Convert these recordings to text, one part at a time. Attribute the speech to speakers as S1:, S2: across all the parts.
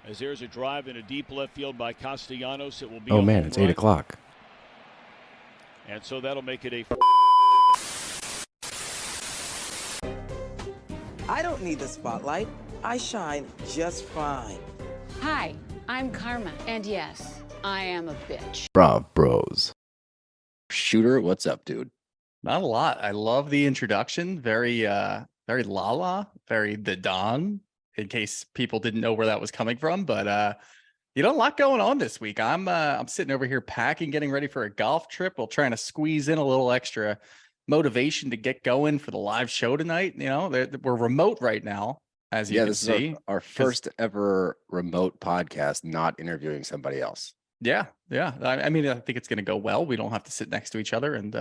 S1: As there's a drive in a deep left field by Castellanos, it will be.
S2: Oh man, it's 8 o'clock.
S1: And so that'll make it a.
S3: I don't need the spotlight. I shine just fine.
S4: Hi, I'm Karma, and yes, I am a bitch.
S2: BravBros.
S5: Shooter, what's up, dude?
S6: Not a lot. I love the introduction. Very Lala, very the Don, in case people didn't know where that was coming from. But a lot going on this week. I'm sitting over here packing, getting ready for a golf trip while trying to squeeze in a little extra motivation to get going for the live show tonight. We're remote right now, as you can see.
S5: Is our first ever remote podcast, not interviewing somebody else.
S6: Yeah. I mean, I think it's going to go well. We don't have to sit next to each other and,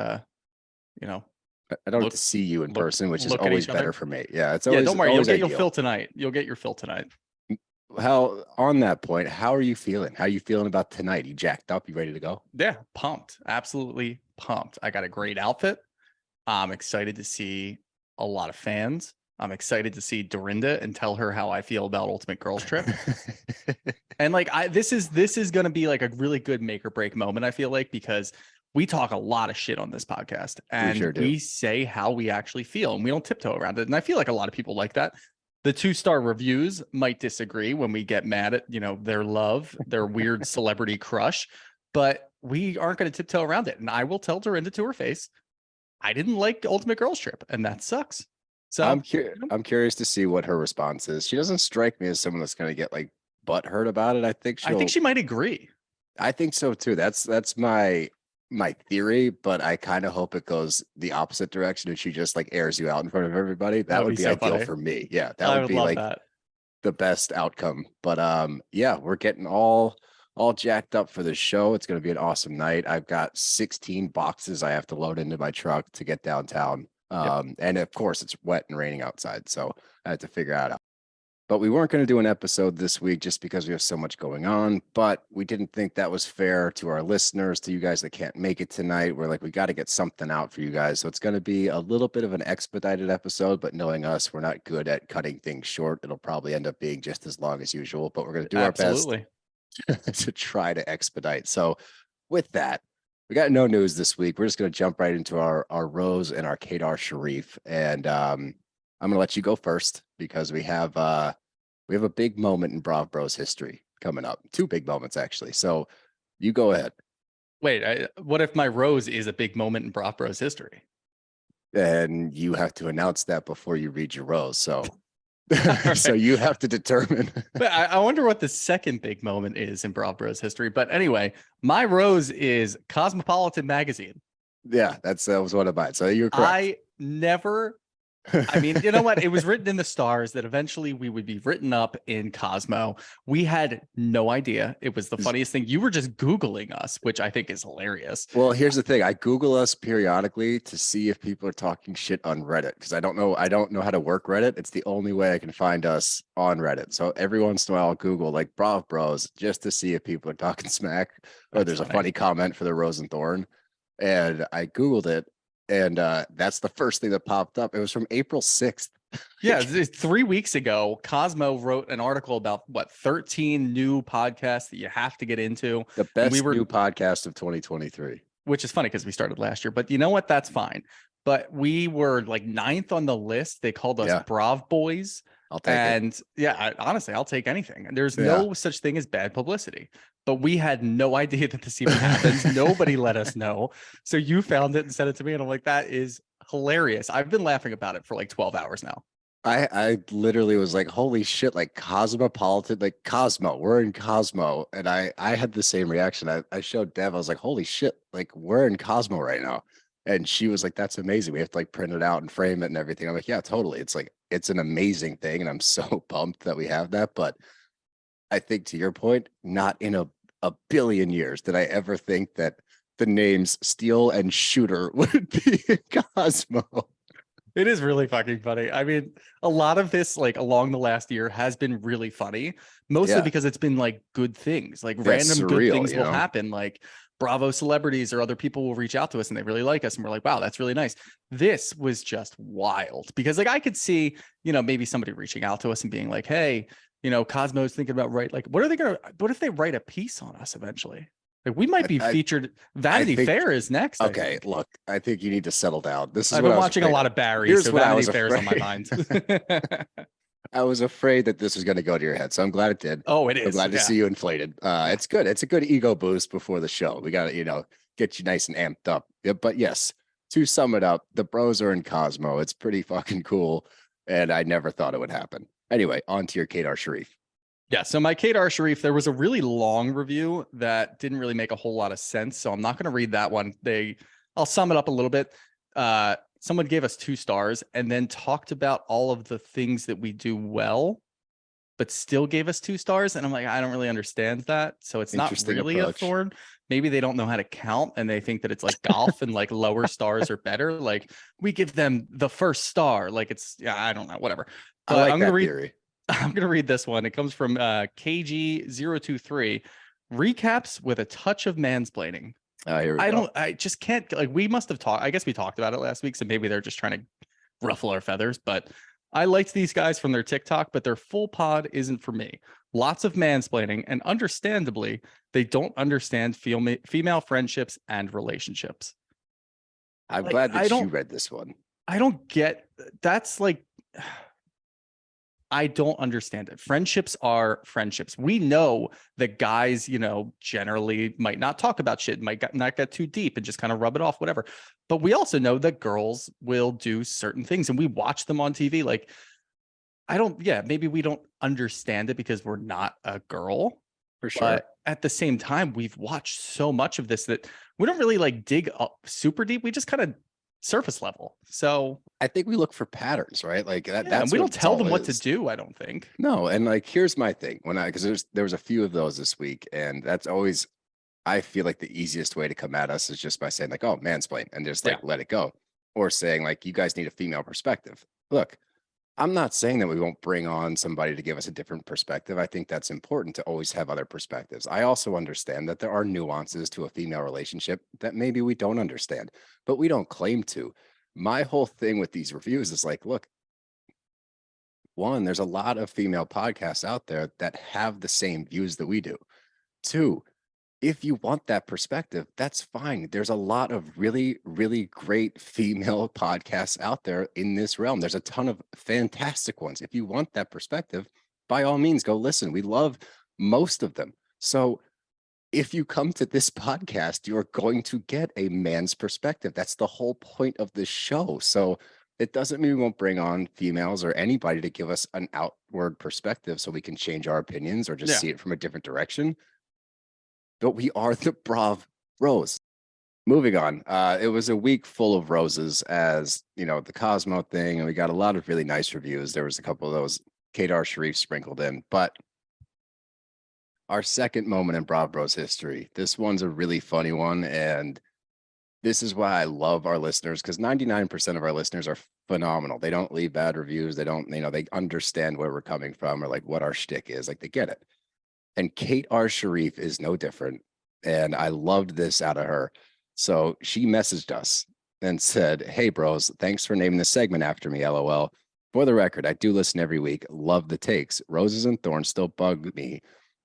S6: I
S5: don't have to see you in person, which is always better for me. Yeah, it's always.
S6: Yeah, don't worry. You'll get
S5: ideal.
S6: your fill tonight. You'll get your fill tonight.
S5: How on that point? How are you feeling? How are you feeling about tonight? You jacked up? You ready to go?
S6: Yeah, pumped. Absolutely pumped. I got a great outfit. I'm excited to see a lot of fans. I'm excited to see Dorinda and tell her how I feel about Ultimate Girls Trip. And this is going to be like a really good make or break moment, I feel like, because we talk a lot of shit on this podcast and we say how we actually feel and we don't tiptoe around it. And I feel like a lot of people like that. The 2-star reviews might disagree when we get mad at, their love, their weird celebrity crush, but we aren't going to tiptoe around it. And I will tell Dorinda to her face, I didn't like Ultimate Girls Trip, and that sucks. So
S5: I'm curious to see what her response is. She doesn't strike me as someone that's going to get like butthurt about it. I think she might agree. I think so too. That's my theory, but I kind of hope it goes the opposite direction and she just like airs you out in front of everybody. That would be so ideal funny for me. Yeah, that would be like the best outcome. But we're getting all jacked up for the show. It's going to be an awesome night. I've got 16 boxes I have to load into my truck to get downtown. And of course it's wet and raining outside, so I had to figure that out. But we weren't going to do an episode this week just because we have so much going on, but we didn't think that was fair to our listeners, to you guys that can't make it tonight. We're like, we got to get something out for you guys. So it's going to be a little bit of an expedited episode, but knowing us, we're not good at cutting things short. It'll probably end up being just as long as usual, but we're going to do our best to try to expedite. So with that, we got no news this week. We're just going to jump right into our Rose and our Kadar Sharif. And I'm going to let you go first because we have a big moment in BravBros history coming up. 2 big moments, actually. So you go ahead.
S6: Wait, what if my Rose is a big moment in BravBros history?
S5: And you have to announce that before you read your Rose. So so you have to determine.
S6: But I wonder what the second big moment is in BravBros history. But anyway, my Rose is Cosmopolitan magazine.
S5: Yeah, that was one of mine. So you're correct.
S6: I mean, you know what? It was written in the stars that eventually we would be written up in Cosmo. We had no idea. It was the funniest thing. You were just Googling us, which I think is hilarious.
S5: Well, here's the thing. I Google us periodically to see if people are talking shit on Reddit because I don't know how to work Reddit. It's the only way I can find us on Reddit. So every once in a while I'll Google like BravBros just to see if people are talking smack or there's a funny comment for the Rose and Thorn. And I Googled it. And that's the first thing that popped up. It was from April 6th.
S6: Yeah, 3 weeks ago, Cosmo wrote an article about 13 new podcasts that you have to get into.
S5: The best new podcast of 2023.
S6: Which is funny because we started last year, but you know what? That's fine. But we were like 9th on the list. They called us Brav Boys.
S5: I'll take it.
S6: Yeah, honestly, I'll take anything. There's no such thing as bad publicity. But we had no idea that this even happens. Nobody let us know. So you found it and sent it to me. And I'm like, that is hilarious. I've been laughing about it for like 12 hours now.
S5: I literally was like, holy shit, like Cosmopolitan, like Cosmo, we're in Cosmo. And I had the same reaction. I showed Dev, I was like, holy shit, like we're in Cosmo right now. And she was like, that's amazing. We have to like print it out and frame it and everything. I'm like, yeah, totally. It's like, it's an amazing thing. And I'm so pumped that we have that. But I think to your point, not in a billion years did I ever think that the names Steele and Shooter would be in Cosmo.
S6: It is really fucking funny. I mean, a lot of this, like along the last year, has been really funny, mostly because it's been like good things, like random surreal, good things will happen. Like Bravo celebrities or other people will reach out to us and they really like us. And we're like, wow, that's really nice. This was just wild because like I could see, maybe somebody reaching out to us and being like, hey, Cosmo's thinking about what if they write a piece on us eventually? Like we might be featured. Vanity Fair is next.
S5: Okay, look, I think you need to settle down.
S6: I've been watching a lot of Barry. Here's so what Vanity Fair is on my mind.
S5: I was afraid that this was going to go to your head, so I'm glad it did.
S6: Oh, it is.
S5: I'm glad to see you inflated. It's good. It's a good ego boost before the show. We got to, get you nice and amped up. Yeah, but yes, to sum it up, the bros are in Cosmo. It's pretty fucking cool, and I never thought it would happen. Anyway, on to your Kedar Sharif.
S6: Yeah, so my Kedar Sharif, there was a really long review that didn't really make a whole lot of sense, so I'm not going to read that one. I'll sum it up a little bit. Someone gave us 2 stars and then talked about all of the things that we do well, but still gave us 2 stars. And I'm like, I don't really understand that. So it's not really a thorn. Maybe they don't know how to count and they think that it's like golf and like lower stars are better. Like we give them the first star. Like I don't know, whatever.
S5: I like that theory.
S6: I'm going to read this one. It comes from KG023. Recaps with a touch of mansplaining. I just can't, we must have talked. I guess we talked about it last week. So maybe they're just trying to ruffle our feathers, but I liked these guys from their TikTok, but their full pod isn't for me. Lots of mansplaining, and understandably, they don't understand female friendships and relationships.
S5: I'm glad that you read this one.
S6: I don't get that's I don't understand it. Friendships are friendships. We know that guys, generally might not talk about shit, might not get too deep and just kind of rub it off, whatever. But we also know that girls will do certain things and we watch them on TV. Like, maybe we don't understand it because we're not a girl.
S5: For sure.
S6: But at the same time, we've watched so much of this that we don't really dig up super deep. We just kind of surface level. So
S5: I think we look for patterns, right? Like that's
S6: we don't tell them what to do, I don't think.
S5: No, and here's my thing. Because there was a few of those this week, and that's always, I feel like the easiest way to come at us is just by saying oh, mansplain, and just let it go. Or saying you guys need a female perspective. Look, I'm not saying that we won't bring on somebody to give us a different perspective. I think that's important to always have other perspectives. I also understand that there are nuances to a female relationship that maybe we don't understand, but we don't claim to. My whole thing with these reviews is look, one, there's a lot of female podcasts out there that have the same views that we do. 2, if you want that perspective, that's fine. There's a lot of really, really great female podcasts out there in this realm. There's a ton of fantastic ones. If you want that perspective, by all means, go listen. We love most of them. So if you come to this podcast, you're going to get a man's perspective. That's the whole point of this show. So it doesn't mean we won't bring on females or anybody to give us an outward perspective so we can change our opinions or just see it from a different direction. But we are the BravBros. Moving on. It was a week full of roses, as the Cosmo thing, and we got a lot of really nice reviews. There was a couple of those Kedar Sharif sprinkled in, but our second moment in BravBros history. This one's a really funny one, and this is why I love our listeners, because 99% of our listeners are phenomenal. They don't leave bad reviews. They don't, they understand where we're coming from or what our shtick is. They get it. And Kate R. Sharif is no different. And I loved this out of her. So she messaged us and said, "Hey, bros, thanks for naming the segment after me, LOL. For the record, I do listen every week. Love the takes. Roses and thorns still bug me,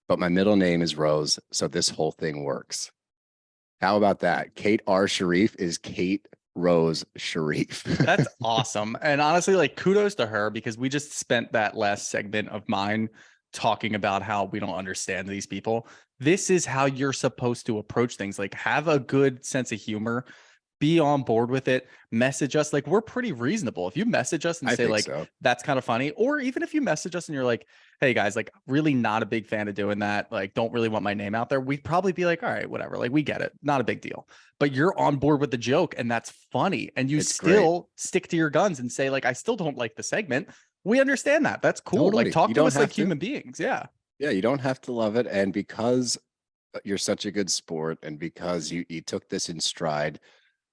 S5: but my middle name is Rose, so this whole thing works." How about that? Kate R. Sharif is Kate Rose Sharif.
S6: That's awesome. And honestly, kudos to her, because we just spent that last segment of mine talking about how we don't understand these people. This is how you're supposed to approach things. Have a good sense of humor, be on board with it, message us. We're pretty reasonable. If you message us and say so, that's kind of funny, or even if you message us and you're hey guys, really not a big fan of doing that, don't really want my name out there, we'd probably be all right, whatever, we get it, not a big deal. But you're on board with the joke and that's funny, and you still stick to your guns and say I still don't like the segment. We understand that. That's cool.
S5: Totally.
S6: Talk to us like human beings. Yeah.
S5: Yeah, you don't have to love it. And because you're such a good sport, and because you took this in stride,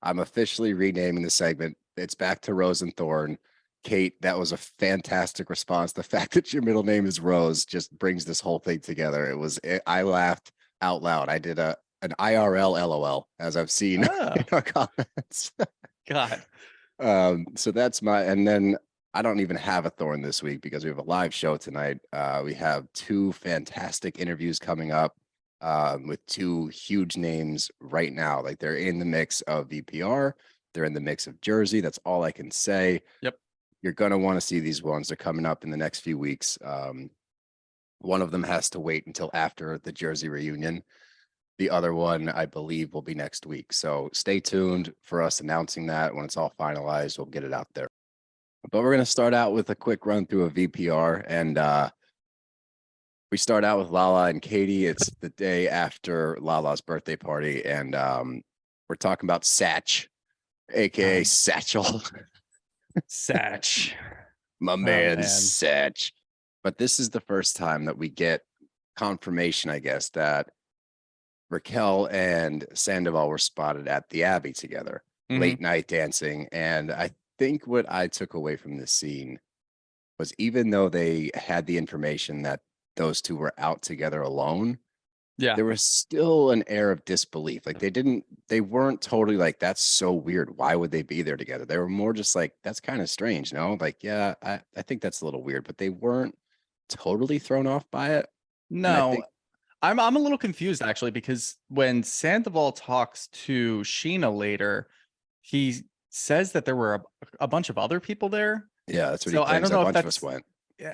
S5: I'm officially renaming the segment. It's back to Rose and Thorn. Kate, that was a fantastic response. The fact that your middle name is Rose just brings this whole thing together. I laughed out loud. I did an IRL LOL, as I've seen in our comments.
S6: God.
S5: So that's and then I don't even have a thorn this week because we have a live show tonight. We have 2 fantastic interviews coming up with 2 huge names right now. Like they're in the mix of VPR. They're in the mix of Jersey. That's all I can say.
S6: Yep.
S5: You're going to want to see these ones. They're coming up in the next few weeks. One of them has to wait until after the Jersey reunion. The other one, I believe, will be next week. So stay tuned for us announcing that. When it's all finalized, we'll get it out there. But we're going to start out with a quick run through of VPR. And we start out with Lala and Katie. It's the day after Lala's birthday party. And we're talking about Satch, a.k.a. Satchel.
S6: Satch.
S5: My man, Satch. But this is the first time that we get confirmation, I guess, that Raquel and Sandoval were spotted at the Abbey together, late night dancing. And I think what I took away from this scene was, even though they had the information that those 2 were out together alone, there was still an air of disbelief. Like they weren't totally like, that's so weird, why would they be there together? They were more just like, that's kind of strange, no? Like, yeah, I think that's a little weird, but they weren't totally thrown off by it.
S6: No, I'm a little confused actually, because when Sandoval talks to Sheena later, he says that there were a bunch of other people there.
S5: Yeah, that's what he claims. I don't know if bunch of us went.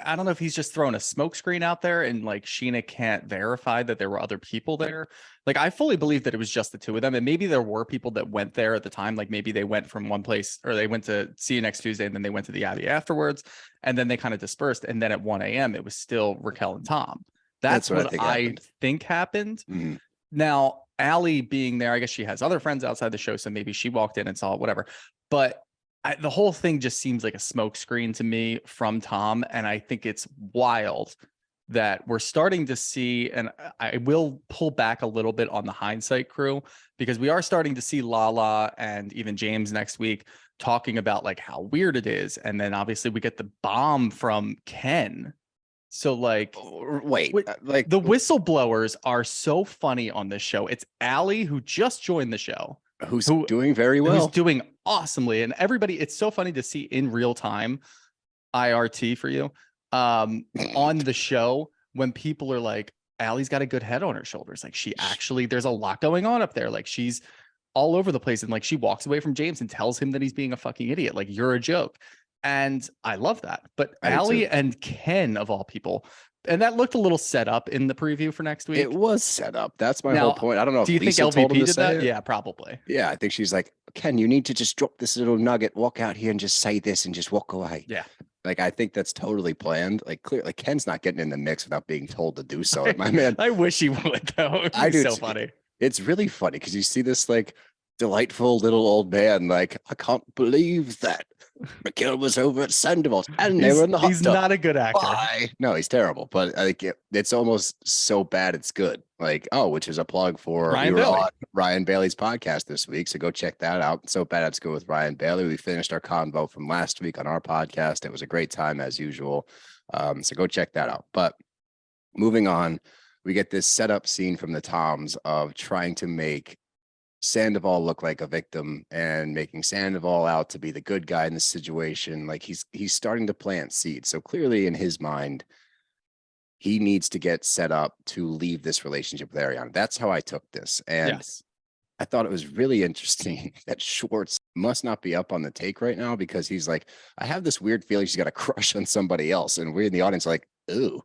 S6: I don't know if he's just throwing a smokescreen out there and like Sheena can't verify that there were other people there. Like I fully believe that it was just the 2 of them, and maybe there were people that went there at the time. Like maybe they went from one place, or they went to see you next Tuesday, and then they went to the Abbey afterwards, and then they kind of dispersed. And then at 1 a.m. it was still Raquel and Tom. That's what I think happened.
S5: Mm-hmm.
S6: Now, Allie being there, I guess she has other friends outside the show, so maybe she walked in and saw it, whatever. But the whole thing just seems like a smokescreen to me from Tom, and I think it's wild that we're starting to see, and I will pull back a little bit on the hindsight crew, because we are starting to see Lala and even James next week talking about like how weird it is. And then obviously we get the bomb from Ken. So like,
S5: wait, like
S6: the whistleblowers are so funny on this show. It's Allie, who just joined the show,
S5: who's doing very well,
S6: who's doing awesomely. And everybody, it's so funny to see in real time, IRT for you, on the show, when people are like, Allie's got a good head on her shoulders. Like she actually, there's a lot going on up there. Like she's all over the place. And like, she walks away from James and tells him that he's being a fucking idiot. Like, you're a joke. And I love that. But Allie and Ken, of all people, and that looked a little set up in the preview for next week.
S5: It was set up. That's my whole point. I don't know.
S6: Do you think LVP did that? Yeah, probably.
S5: Yeah, I think she's like, Ken, you need to just drop this little nugget, walk out here and just say this and just walk away.
S6: Yeah.
S5: Like, I think that's totally planned. Like, clearly, like, Ken's not getting in the mix without being told to do so. Like, my man.
S6: I wish he would, though.
S5: I do.
S6: So funny.
S5: It's really funny because you see this like delightful little old man. Like, I can't believe that Raquel was over at Sandoval's and they were in the hot tub.
S6: He's not a good actor.
S5: Why? No, he's terrible. But like, it's almost so bad it's good. Like, oh, which is a plug for on Ryan Bailey's podcast this week. So go check that out. So bad it's good with Ryan Bailey. We finished our convo from last week on our podcast. It was a great time as usual. So go check that out. But moving on, we get this setup scene from the Toms of trying to make Sandoval look like a victim and making Sandoval out to be the good guy in this situation. Like he's starting to plant seeds. So clearly in his mind, he needs to get set up to leave this relationship with Ariana. That's how I took this. And yes. I thought it was really interesting that Schwartz must not be up on the take right now because he's like, I have this weird feeling she's got a crush on somebody else. And we're in the audience like, ooh.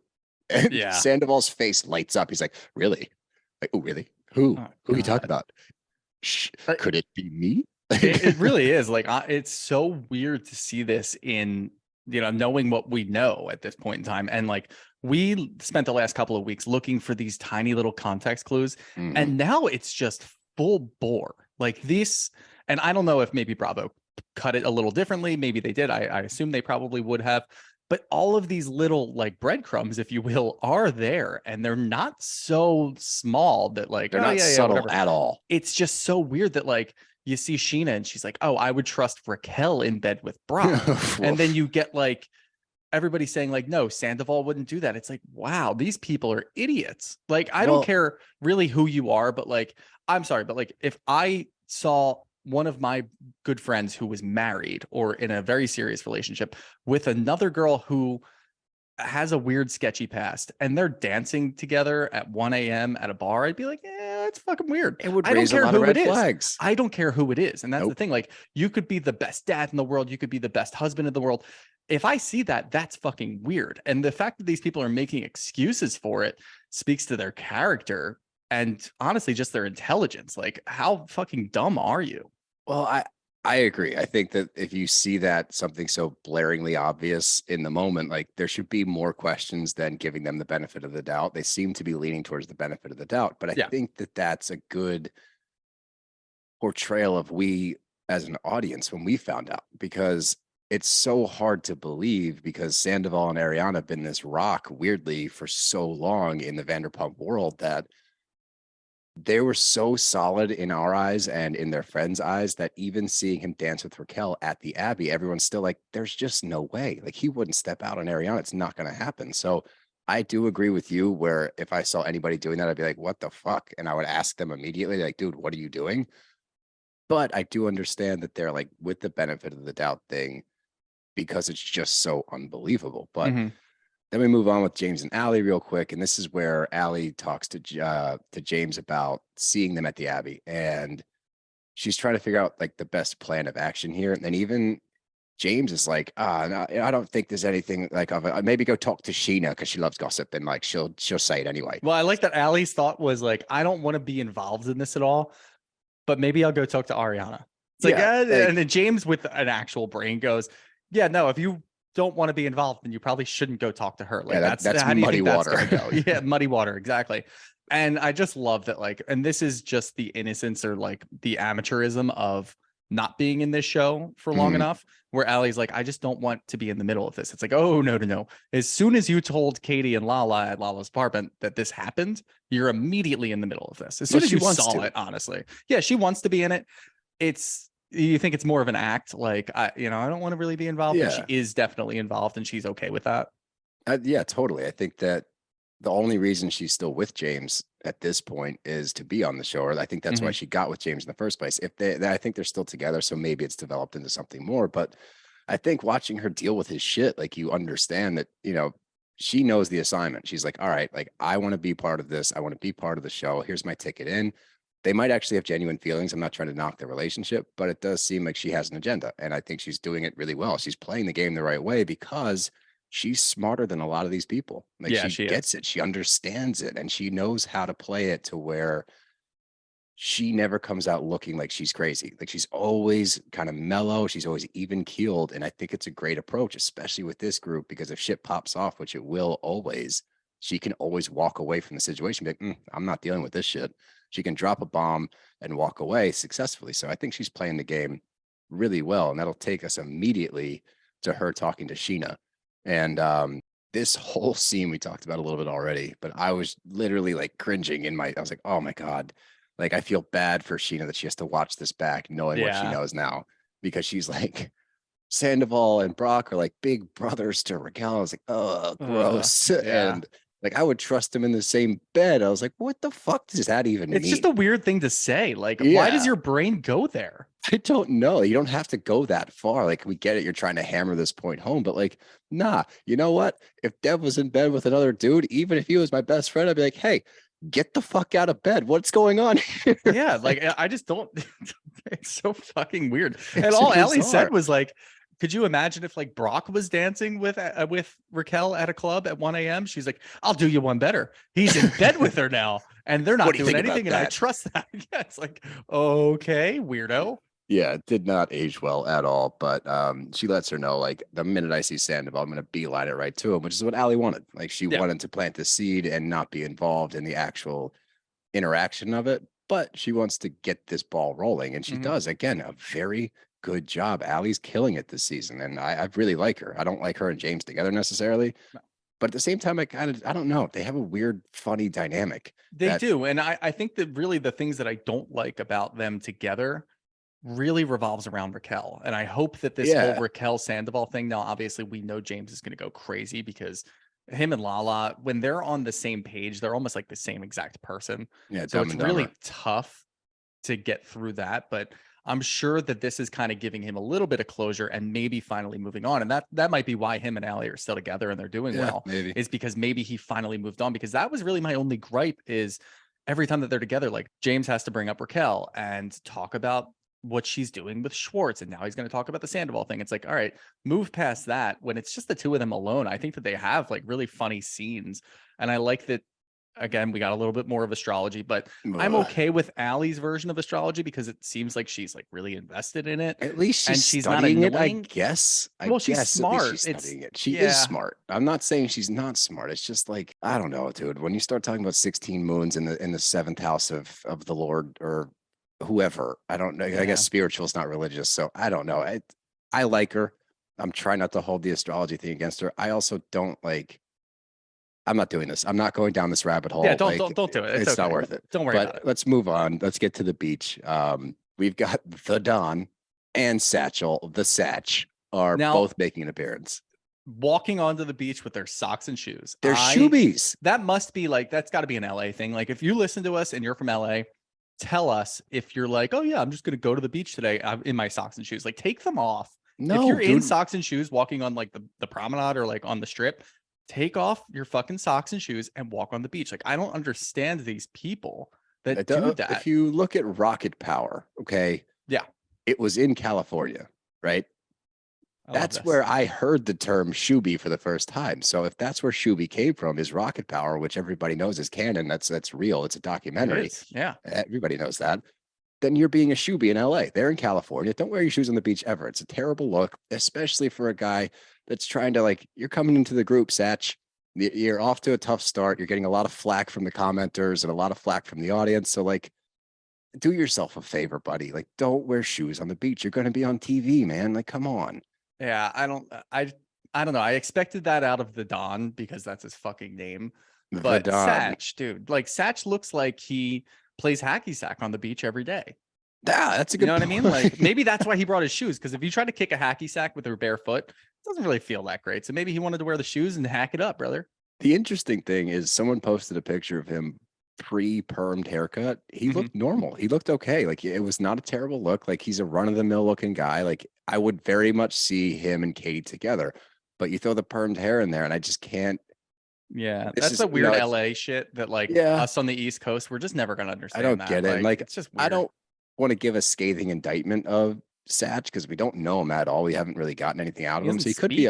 S5: And Sandoval's face lights up. He's like, really? Like, oh, really? Who are you talking about? Could it be me?
S6: It really is. Like, it's so weird to see this in, knowing what we know at this point in time. And like, we spent the last couple of weeks looking for these tiny little context clues. Mm-hmm. And now it's just full bore like this. And I don't know if maybe Bravo cut it a little differently. Maybe they did. I assume they probably would have. But all of these little like breadcrumbs, if you will, are there, and they're not so small that like
S5: they're not subtle at all.
S6: It's just so weird that like you see Sheena and she's like, "Oh, I would trust Raquel in bed with Brock," and then you get like everybody saying like, "No, Sandoval wouldn't do that." It's like, wow, these people are idiots. Like, I don't care really who you are, but like, I'm sorry, but like if I saw one of my good friends who was married or in a very serious relationship with another girl who has a weird sketchy past, and they're dancing together at 1 a.m. at a bar, I'd be like, that's fucking weird.
S5: It would raise a lot of red flags.
S6: I don't care who it is. And that's the thing. Like, you could be the best dad in the world. You could be the best husband in the world. If I see that, that's fucking weird. And the fact that these people are making excuses for it speaks to their character and honestly just their intelligence. Like, how fucking dumb are you?
S5: Well, I agree. I think that if you see that something so blaringly obvious in the moment, like, there should be more questions than giving them the benefit of the doubt. They seem to be leaning towards the benefit of the doubt, but I think that that's a good portrayal of we as an audience when we found out, because it's so hard to believe, because Sandoval and Ariana have been this rock weirdly for so long in the Vanderpump world that they were so solid in our eyes and in their friends' eyes that even seeing him dance with Raquel at the Abbey, everyone's still like, there's just no way. Like, he wouldn't step out on Ariana. It's not going to happen. So I do agree with you, where if I saw anybody doing that, I'd be like, what the fuck? And I would ask them immediately, like, dude, what are you doing? But I do understand that they're like with the benefit of the doubt thing, because it's just so unbelievable. But then we move on with James and Allie real quick. And this is where Allie talks to James about seeing them at the Abbey. And she's trying to figure out like the best plan of action here. And then even James is like, no, I don't think there's anything like of it. Maybe go talk to Sheena because she loves gossip and like she'll say it anyway.
S6: Well, I like that Allie's thought was like, I don't want to be involved in this at all, but maybe I'll go talk to Ariana. It's like, and then James with an actual brain goes, yeah, no, if you don't want to be involved, then you probably shouldn't go talk to her. Like, that's how muddy water. Go? Yeah, muddy water, exactly. And I just love that, like, and this is just the innocence or like the amateurism of not being in this show for long enough, where Allie's like, I just don't want to be in the middle of this. It's like, oh, no. As soon as you told Katie and Lala at Lala's apartment that this happened, you're immediately in the middle of this. As soon as you saw it, honestly. Yeah, she wants to be in it. You think it's more of an act, like, I don't want to really be involved, but she is definitely involved and she's okay with that.
S5: Yeah, totally. I think that the only reason she's still with James at this point is to be on the show. Or I think that's why she got with James in the first place. I think they're still together, so maybe it's developed into something more. But I think watching her deal with his shit, like, you understand that, she knows the assignment. She's like, all right, like, I want to be part of this. I want to be part of the show. Here's my ticket in. They might actually have genuine feelings. I'm not trying to knock their relationship, but it does seem like she has an agenda. And I think she's doing it really well. She's playing the game the right way because she's smarter than a lot of these people. Like, she gets it. She understands it. And she knows how to play it to where she never comes out looking like she's crazy. Like, she's always kind of mellow. She's always even keeled. And I think it's a great approach, especially with this group, because if shit pops off, which it will always, she can always walk away from the situation. Be like, I'm not dealing with this shit. She can drop a bomb and walk away successfully. So I think she's playing the game really well. And that'll take us immediately to her talking to Sheena. And this whole scene we talked about a little bit already, but I was literally like cringing I was like, oh my God. Like, I feel bad for Sheena that she has to watch this back knowing what she knows now, because she's like, Sandoval and Brock are like big brothers to Raquel. I was like, oh, gross. And like, I would trust him in the same bed. I was like, what the fuck does that even mean?
S6: It's just a weird thing to say. Like, why does your brain go there?
S5: I don't know. You don't have to go that far. Like, we get it. You're trying to hammer this point home, but like, nah, you know what? If Dev was in bed with another dude, even if he was my best friend, I'd be like, hey, get the fuck out of bed. What's going on here?
S6: Yeah. Like, I just don't, it's so fucking weird. And all Allie said was like, could you imagine if like Brock was dancing with Raquel at a club at 1 a.m.? She's like, I'll do you one better. He's in bed with her now and they're not doing anything. And I trust that. Yeah, it's like, okay, weirdo.
S5: Yeah, it did not age well at all. But she lets her know, like, the minute I see Sandoval, I'm going to beeline it right to him, which is what Allie wanted. Like, she wanted to plant the seed and not be involved in the actual interaction of it. But she wants to get this ball rolling. And she does. Again, a very good job. Allie's killing it this season. And I really like her. I don't like her and James together necessarily. No. But at the same time, I don't know. They have a weird, funny dynamic.
S6: They do. And I think that really the things that I don't like about them together really revolves around Raquel. And I hope that this whole Raquel Sandoval thing, now, obviously, we know James is going to go crazy because him and Lala, when they're on the same page, they're almost like the same exact person. Yeah, so it's really tough to get through that. But I'm sure that this is kind of giving him a little bit of closure and maybe finally moving on. And that might be why him and Allie are still together and they're doing well.
S5: Maybe.
S6: Is because maybe he finally moved on, because that was really my only gripe is every time that they're together, like James has to bring up Raquel and talk about what she's doing with Schwartz. And now he's going to talk about the Sandoval thing. It's like, all right, move past that. When it's just the two of them alone, I think that they have like really funny scenes. And I like that. Again, we got a little bit more of astrology, but I'm okay with Allie's version of astrology because it seems like she's like really invested in it.
S5: At least she's
S6: studying
S5: not annoying. It, I guess.
S6: She's smart.
S5: She's studying it. She is smart. I'm not saying she's not smart. It's just like, I don't know, dude. When you start talking about 16 moons in the seventh house of the Lord or whoever, I don't know. I guess spiritual is not religious, so I don't know. I like her. I'm trying not to hold the astrology thing against her. I also don't like. I'm not doing this. I'm not going down this rabbit hole.
S6: Yeah, don't do it.
S5: It's not worth it.
S6: Don't worry about it.
S5: Let's move on. Let's get to the beach. We've got the Don and Satchel, the Satch, are both making an appearance.
S6: Walking onto the beach with their socks and shoes.
S5: They're shoebies.
S6: That must be like, that's got to be an LA thing. Like if you listen to us and you're from LA, tell us if you're like, oh yeah, I'm just going to go to the beach today in my socks and shoes. Like take them off. No, if you're in socks and shoes walking on like the promenade or like on the strip, take off your fucking socks and shoes and walk on the beach. Like, I don't understand these people that do that.
S5: If you look at rocket power, okay.
S6: Yeah.
S5: It was in California, right? That's where I heard the term shoebie for the first time. So if that's where shoebie came from, is rocket power, which everybody knows is canon. That's real. It's a documentary.
S6: Yeah.
S5: Everybody knows that. Then you're being a shoebie in LA. They're in California. Don't wear your shoes on the beach ever. It's a terrible look, especially for a guy that's trying to you're coming into the group, Satch. You're off to a tough start. You're getting a lot of flack from the commenters and a lot of flack from the audience. So do yourself a favor, buddy. Don't wear shoes on the beach. You're going to be on TV, man. Come on.
S6: Yeah. I don't know. I expected that out of the Don because that's his fucking name. But Satch, dude, Satch looks like he plays hacky sack on the beach every day.
S5: Yeah, that's a good point.
S6: What I mean? Maybe that's why he brought his shoes. Because if you try to kick a hacky sack with your bare foot, it doesn't really feel that great. So maybe he wanted to wear the shoes and hack it up, brother.
S5: The interesting thing is someone posted a picture of him pre-permed haircut. He looked normal. He looked okay. It was not a terrible look. He's a run-of-the-mill looking guy. I would very much see him and Katie together. But you throw the permed hair in there and I just can't.
S6: Yeah, that's the weird LA shit that us on the East Coast, we're just never gonna understand.
S5: I don't get it.
S6: It's just weird.
S5: I don't want to give a scathing indictment of Satch because we don't know him at all. We haven't really gotten anything out of him. So he could be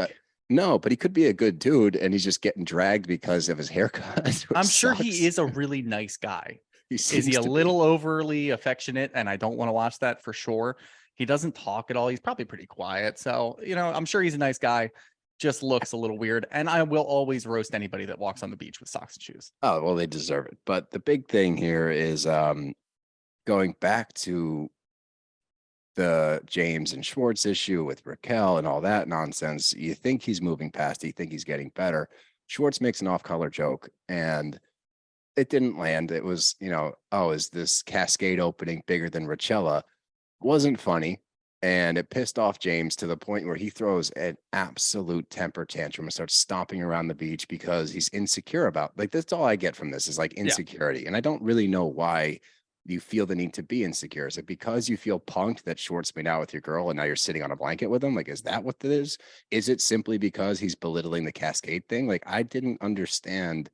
S5: but he could be a good dude and he's just getting dragged because of his haircut.
S6: I'm sure he is a really nice guy. Is he a little overly affectionate? And I don't want to watch that for sure. He doesn't talk at all. He's probably pretty quiet. So, I'm sure he's a nice guy. Just looks a little weird. And I will always roast anybody that walks on the beach with socks and shoes.
S5: Oh, well, they deserve it. But the big thing here is going back to the James and Schwartz issue with Raquel and all that nonsense. You think he's moving past it. You think he's getting better. Schwartz makes an off-color joke and it didn't land. It was, is this cascade opening bigger than Rachella? Wasn't funny. And it pissed off James to the point where he throws an absolute temper tantrum and starts stomping around the beach because he's insecure about that's all I get from this is insecurity. Yeah. And I don't really know why you feel the need to be insecure. Is it because you feel punked that Schwartz made out with your girl and now you're sitting on a blanket with him? Is that what it is? Is it simply because he's belittling the cascade thing? I didn't understand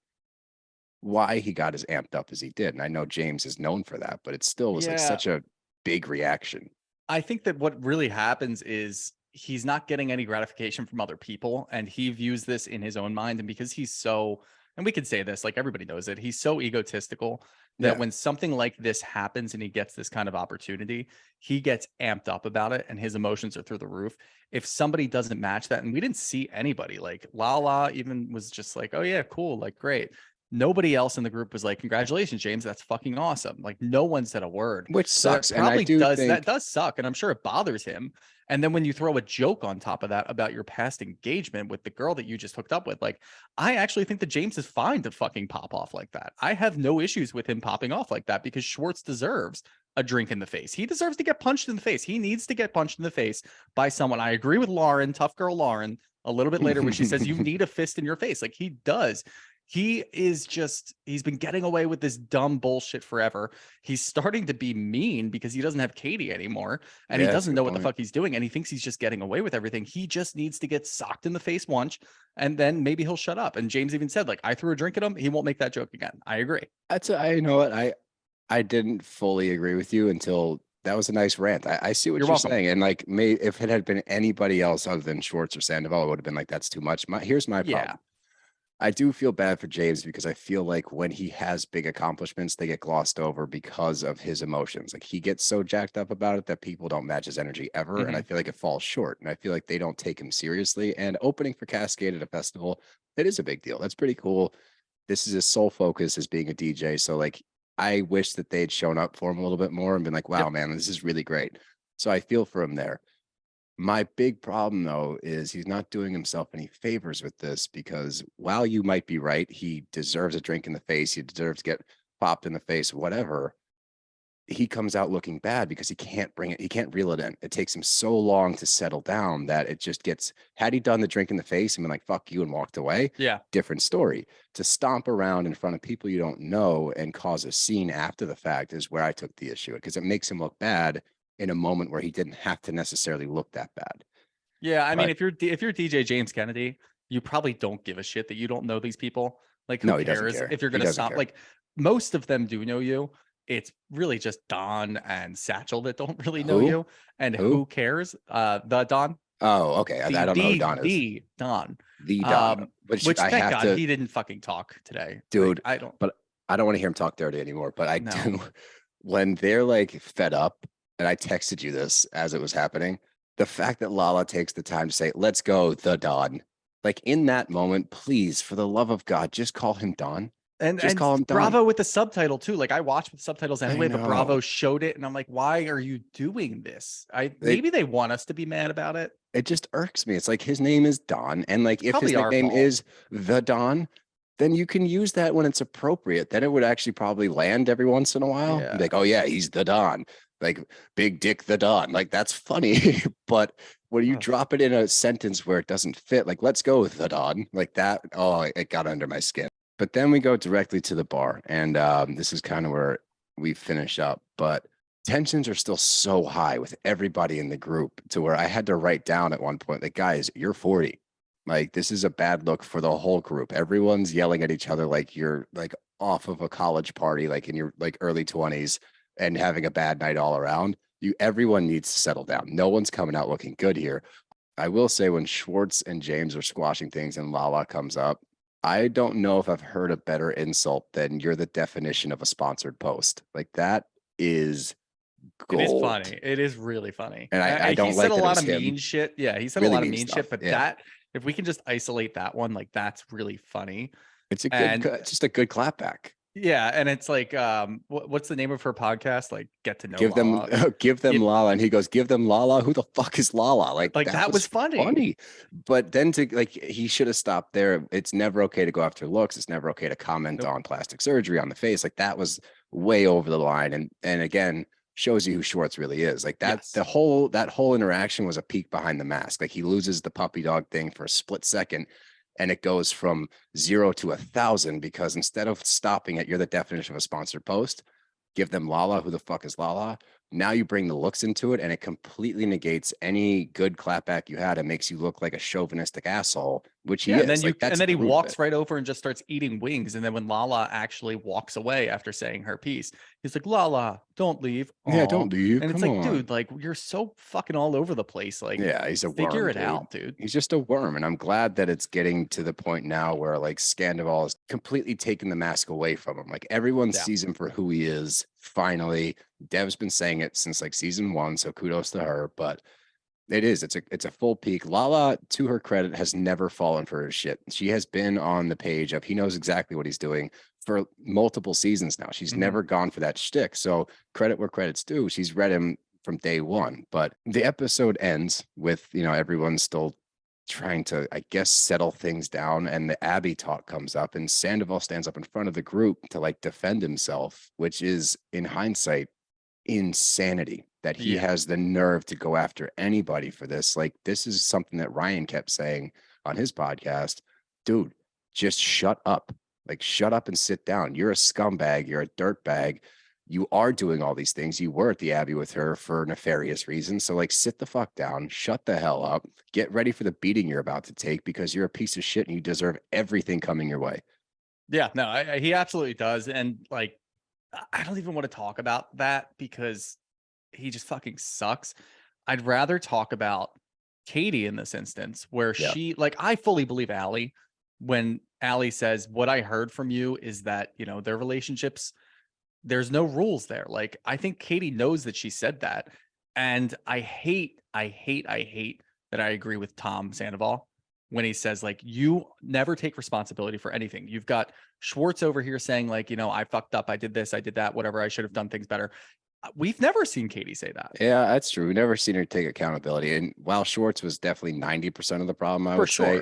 S5: why he got as amped up as he did. And I know James is known for that, but it still was such a big reaction.
S6: I think that what really happens is he's not getting any gratification from other people and he views this in his own mind. And because he's so, and we could say this, everybody knows it, he's so egotistical that when something like this happens and he gets this kind of opportunity, he gets amped up about it and his emotions are through the roof. If somebody doesn't match that, and we didn't see anybody, Lala even was just oh yeah, cool, great. Nobody else in the group was congratulations, James. That's fucking awesome. No one said a word,
S5: which sucks.
S6: So that does suck. And I'm sure it bothers him. And then when you throw a joke on top of that about your past engagement with the girl that you just hooked up with, I actually think that James is fine to fucking pop off like that. I have no issues with him popping off like that because Schwartz deserves a drink in the face. He deserves to get punched in the face. He needs to get punched in the face by someone. I agree with Lauren, tough girl Lauren, a little bit later when she says you need a fist in your face. He does. he's been getting away with this dumb bullshit forever. He's starting to be mean because he doesn't have Katie anymore and he doesn't know what the fuck he's doing. And he thinks he's just getting away with everything. He just needs to get socked in the face once and then maybe he'll shut up. And James even said, like, I threw a drink at him. He won't make that joke again. I agree.
S5: You know what? I didn't fully agree with you until that was a nice rant. I see what you're saying. And like, if it had been anybody else other than Schwartz or Sandoval, it would have been like, that's too much. Here's my problem. I do feel bad for James because I feel like when he has big accomplishments, they get glossed over because of his emotions. Like he gets so jacked up about it that people don't match his energy ever. Mm-hmm. And I feel like it falls short. And I feel like they don't take him seriously. And opening for Cascade at a festival, it is a big deal. That's pretty cool. This is his sole focus as being a DJ. So like, I wish that they'd shown up for him a little bit more and been like, wow, man, this is really great. So I feel for him there. My big problem, though, is he's not doing himself any favors with this because while you might be right, he deserves a drink in the face. He deserves to get popped in the face, whatever. He comes out looking bad because he can't bring it. He can't reel it in. It takes him so long to settle down that it just gets, had he done the drink in the face and been like, fuck you and walked away. Yeah. Different story. To stomp around in front of people you don't know and cause a scene after the fact is where I took the issue because it makes him look bad in a moment where he didn't have to necessarily look that bad.
S6: Yeah. I mean, if you're DJ James Kennedy, you probably don't give a shit that you don't know these people. Like, who cares if you're going to stop? Like, most of them do know you. It's really just Don and Satchel that don't really know you. And who cares? The Don.
S5: Oh, okay. I don't know who Don is.
S6: The Don.
S5: The Don.
S6: Which thank God he didn't fucking talk today.
S5: Dude,
S6: like,
S5: I don't want to hear him talk dirty anymore. But I do. When they're like fed up, and I texted you this as it was happening, the fact that Lala takes the time to say, let's go, the Don. Like in that moment, please, for the love of God, just call him Don.
S6: And call him Don. Bravo with the subtitle too. Like I watched with subtitles anyway, but Bravo showed it. And I'm like, why are you doing this? Maybe they want us to be mad about it.
S5: It just irks me. It's like his name is Don. And like if his nickname is the Don, then you can use that when it's appropriate. Then it would actually probably land every once in a while. Yeah. Like, oh yeah, he's the Don. Like Big Dick the Don. Like that's funny. But when you drop it in a sentence where it doesn't fit, like let's go with the Don, like that, it got under my skin. But then we go directly to the bar. And this is kind of where we finish up. But tensions are still so high with everybody in the group to where I had to write down at one point, like, guys, you're 40. Like, this is a bad look for the whole group. Everyone's yelling at each other like you're like off of a college party, like in your like early 20s and having a bad night all around. Everyone needs to settle down. No one's coming out looking good here. I will say when Schwartz and James are squashing things and Lala comes up, I don't know if I've heard a better insult than you're the definition of a sponsored post. Like that is gold.
S6: It is funny. It is really funny.
S5: And I don't like that.
S6: He said a lot of mean shit. Yeah, he said a lot of mean shit, but that, if we can just isolate that one, like that's really funny.
S5: It's just a good clapback.
S6: Yeah, and it's like, what's the name of her podcast? Like, Get to Know
S5: Lala. Give them Lala, and he goes, "Give them Lala." Who the fuck is Lala? Like
S6: that was funny.
S5: But then he should have stopped there. It's never okay to go after looks. It's never okay to comment on plastic surgery on the face. Like that was way over the line. And again, shows you who Schwartz really is. Like that. That whole interaction was a peek behind the mask. Like he loses the puppy dog thing for a split second. And it goes from 0 to 1,000 because instead of stopping at you're the definition of a sponsored post, give them Lala. Who the fuck is Lala? Now you bring the looks into it and it completely negates any good clapback you had. It makes you look like a chauvinistic asshole, which he is.
S6: And then he walks right over and just starts eating wings. And then when Lala actually walks away after saying her piece, he's like, Lala, don't leave. Aww.
S5: Yeah, don't leave.
S6: And it's like, dude, like you're so fucking all over the place. Like,
S5: yeah, he's a worm.
S6: Figure it out, dude.
S5: He's just a worm. And I'm glad that it's getting to the point now where like Sandoval is completely taking the mask away from him. Like everyone sees him for who he is. Finally, Dev's been saying it since like season 1, so kudos to her. But it's a full peak. Lala, to her credit, has never fallen for his shit. She has been on the page of he knows exactly what he's doing for multiple seasons now. She's never gone for that shtick. So credit where credit's due. She's read him from day one. But the episode ends with everyone still trying to, I guess, settle things down, and the Abby talk comes up, and Sandoval stands up in front of the group to like defend himself, which is in hindsight insanity that he has the nerve to go after anybody for this. Like this is something that Ryan kept saying on his podcast, dude, just shut up. Like, shut up and sit down. You're a scumbag. You're a dirtbag. You are doing all these things. You were at the Abbey with her for nefarious reasons. So, like, sit the fuck down, shut the hell up, get ready for the beating you're about to take because you're a piece of shit and you deserve everything coming your way.
S6: Yeah, no, he absolutely does. And like, I don't even want to talk about that because he just fucking sucks. I'd rather talk about Katie in this instance where she, like, I fully believe Allie when Allie says, what I heard from you is that, you know, their relationships, there's no rules there. Like, I think Katie knows that she said that. And I hate that I agree with Tom Sandoval when he says, like, you never take responsibility for anything. You've got Schwartz over here saying, like, you know, I fucked up, I did this, I did that, whatever, I should have done things better. We've never seen Katie say that.
S5: Yeah, that's true. We've never seen her take accountability. And while Schwartz was definitely 90% of the problem, I would say,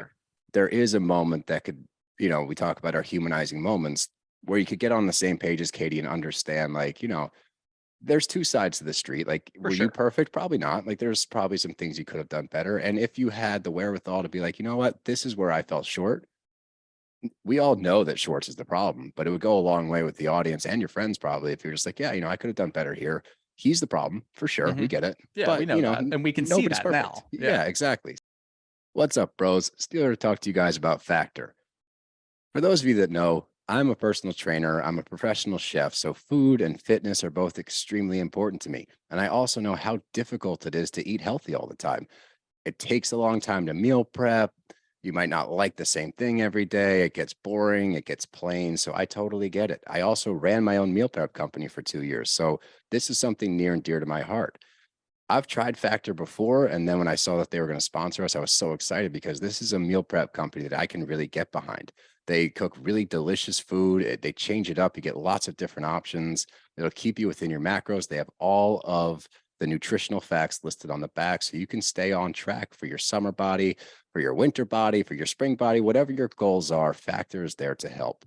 S5: there is a moment that could, you know, we talk about our humanizing moments where you could get on the same page as Katie and understand, like, you know, there's two sides to the street. Like, were you perfect? Probably not. Like, there's probably some things you could have done better. And if you had the wherewithal to be like, you know what, this is where I fell short. We all know that Schwartz is the problem, but it would go a long way with the audience and your friends probably if you're just like, yeah, you know, I could have done better here. He's the problem for sure. We get it.
S6: Yeah,
S5: but,
S6: we know,
S5: you know
S6: that. And we can see that
S5: perfect.
S6: now.
S5: Yeah, exactly. What's up, bros? Still here to talk to you guys about Factor. For those of you that know, I'm a personal trainer. I'm a professional chef. So food and fitness are both extremely important to me. And I also know how difficult it is to eat healthy all the time. It takes a long time to meal prep. You might not like the same thing every day. It gets boring. It gets plain. So I totally get it. I also ran my own meal prep company for 2 years. So this is something near and dear to my heart. I've tried Factor before. And then when I saw that they were going to sponsor us, I was so excited because this is a meal prep company that I can really get behind. They cook really delicious food. They change it up. You get lots of different options. It'll keep you within your macros. They have all of the nutritional facts listed on the back so you can stay on track for your summer body, for your winter body, for your spring body, whatever your goals are. Factor is there to help.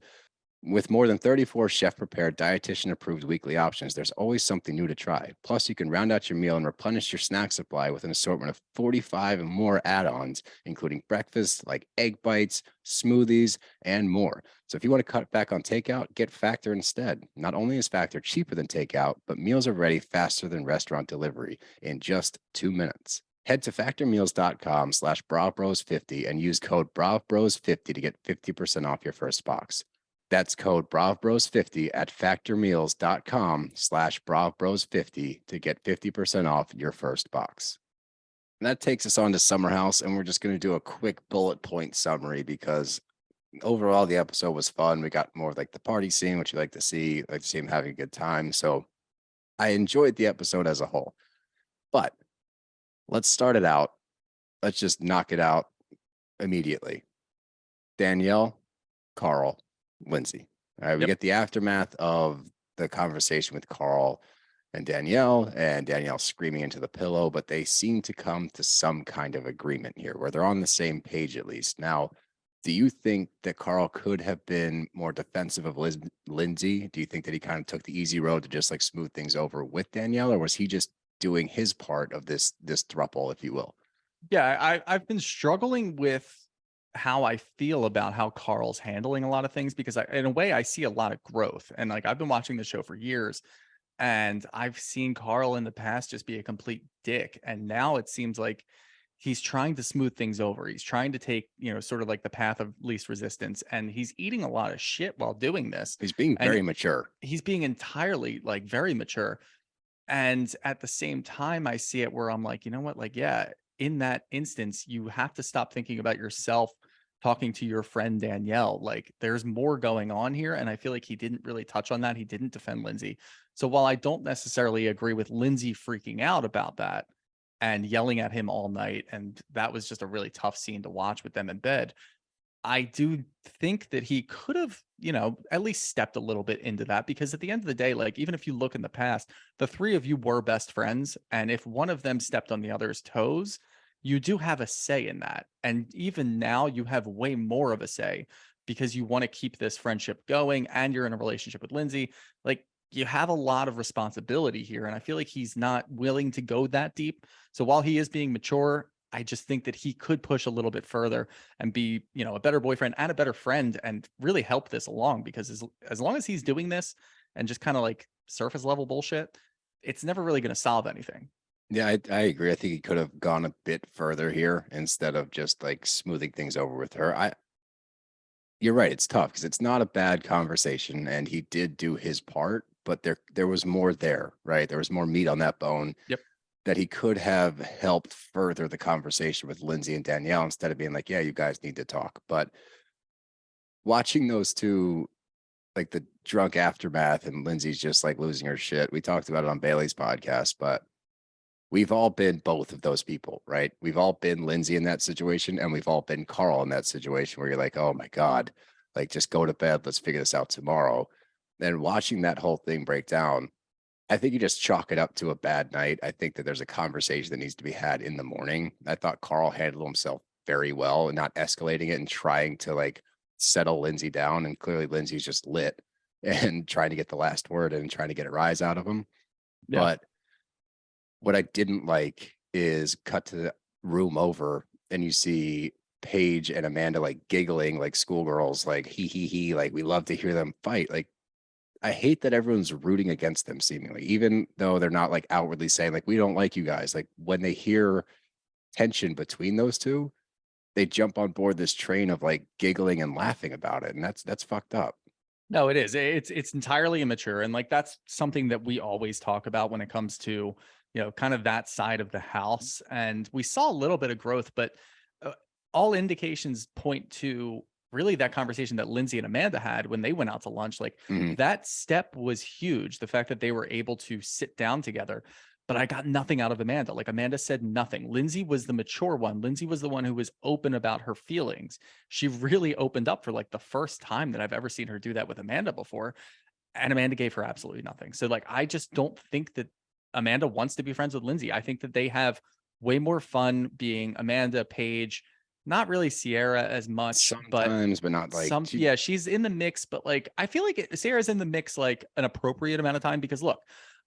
S5: With more than 34 chef-prepared, dietitian-approved weekly options, there's always something new to try. Plus, you can round out your meal and replenish your snack supply with an assortment of 45 and more add-ons, including breakfast like egg bites, smoothies, and more. So if you want to cut back on takeout, get Factor instead. Not only is Factor cheaper than takeout, but meals are ready faster than restaurant delivery in just 2 minutes. Head to factormeals.com/BravBros50 and use code BravBros50 to get 50% off your first box. That's code BravBros50 at factormeals.com/BravBros50 to get 50% off your first box. And that takes us on to Summer House, and we're just going to do a quick bullet point summary because overall the episode was fun. We got more of like the party scene, which you like to see him having a good time. So I enjoyed the episode as a whole. But let's start it out. Let's just knock it out immediately. Danielle, Carl, Lindsay. All right, we get the aftermath of the conversation with Carl and Danielle screaming into the pillow, but they seem to come to some kind of agreement here where they're on the same page at least. Now, do you think that Carl could have been more defensive of Lindsay? Do you think that he kind of took the easy road to just like smooth things over with Danielle, or was he just doing his part of this throuple, if you will?
S6: Yeah, I've been struggling with how I feel about how Carl's handling a lot of things because in a way I see a lot of growth, and like I've been watching the show for years and I've seen Carl in the past just be a complete dick, and now it seems like he's trying to smooth things over. He's trying to take, you know, sort of like the path of least resistance, and he's eating a lot of shit while doing this.
S5: He's being very mature.
S6: He's being entirely like very mature. And at the same time, I see it where I'm like, you know what? Like, yeah, in that instance, you have to stop thinking about yourself talking to your friend Danielle. Like, there's more going on here. And I feel like he didn't really touch on that. He didn't defend Lindsay. So while I don't necessarily agree with Lindsay freaking out about that and yelling at him all night, and that was just a really tough scene to watch with them in bed, I do think that he could have, you know, at least stepped a little bit into that, because at the end of the day, like, even if you look in the past, the three of you were best friends. And if one of them stepped on the other's toes, you do have a say in that. And even now you have way more of a say because you want to keep this friendship going and you're in a relationship with Lindsay. Like, you have a lot of responsibility here. And I feel like he's not willing to go that deep. So while he is being mature, I just think that he could push a little bit further and be, a better boyfriend and a better friend and really help this along, because as long as he's doing this and just kind of like surface level bullshit, it's never really going to solve anything.
S5: Yeah, I agree. I think he could have gone a bit further here instead of just like smoothing things over with her. You're right. It's tough because it's not a bad conversation, and he did do his part, but there was more there, right? There was more meat on that bone.
S6: Yep.
S5: That he could have helped further the conversation with Lindsay and Danielle instead of being like, yeah, you guys need to talk. But watching those two, like the drunk aftermath, and Lindsay's just like losing her shit. We talked about it on Bailey's podcast, but we've all been both of those people, right? We've all been Lindsay in that situation, and we've all been Carl in that situation where you're like, oh my God, like just go to bed. Let's figure this out tomorrow. Then watching that whole thing break down, I think you just chalk it up to a bad night. I think that there's a conversation that needs to be had in the morning. I thought Carl handled himself very well and not escalating it and trying to like settle Lindsay down. And clearly Lindsay's just lit and trying to get the last word and trying to get a rise out of him. Yeah. But what I didn't like is cut to the room over and you see Paige and Amanda like giggling like schoolgirls, like he, like we love to hear them fight. Like, I hate that everyone's rooting against them seemingly, even though they're not like outwardly saying like, we don't like you guys. Like when they hear tension between those two, they jump on board this train of like giggling and laughing about it. And that's fucked up.
S6: No, it is. It's entirely immature. And like, that's something that we always talk about when it comes to, kind of that side of the house. And we saw a little bit of growth, but all indications point to really that conversation that Lindsay and Amanda had when they went out to lunch. Like that step was huge. The fact that they were able to sit down together, but I got nothing out of Amanda. Like Amanda said nothing. Lindsay was the mature one. Lindsay was the one who was open about her feelings. She really opened up for like the first time that I've ever seen her do that with Amanda before. And Amanda gave her absolutely nothing. So like, I just don't think that Amanda wants to be friends with Lindsay. I think that they have way more fun being Amanda, Paige, not really Sierra as much,
S5: sometimes, but not like
S6: yeah, she's in the mix, but like I feel like Sierra's in the mix like an appropriate amount of time, because look,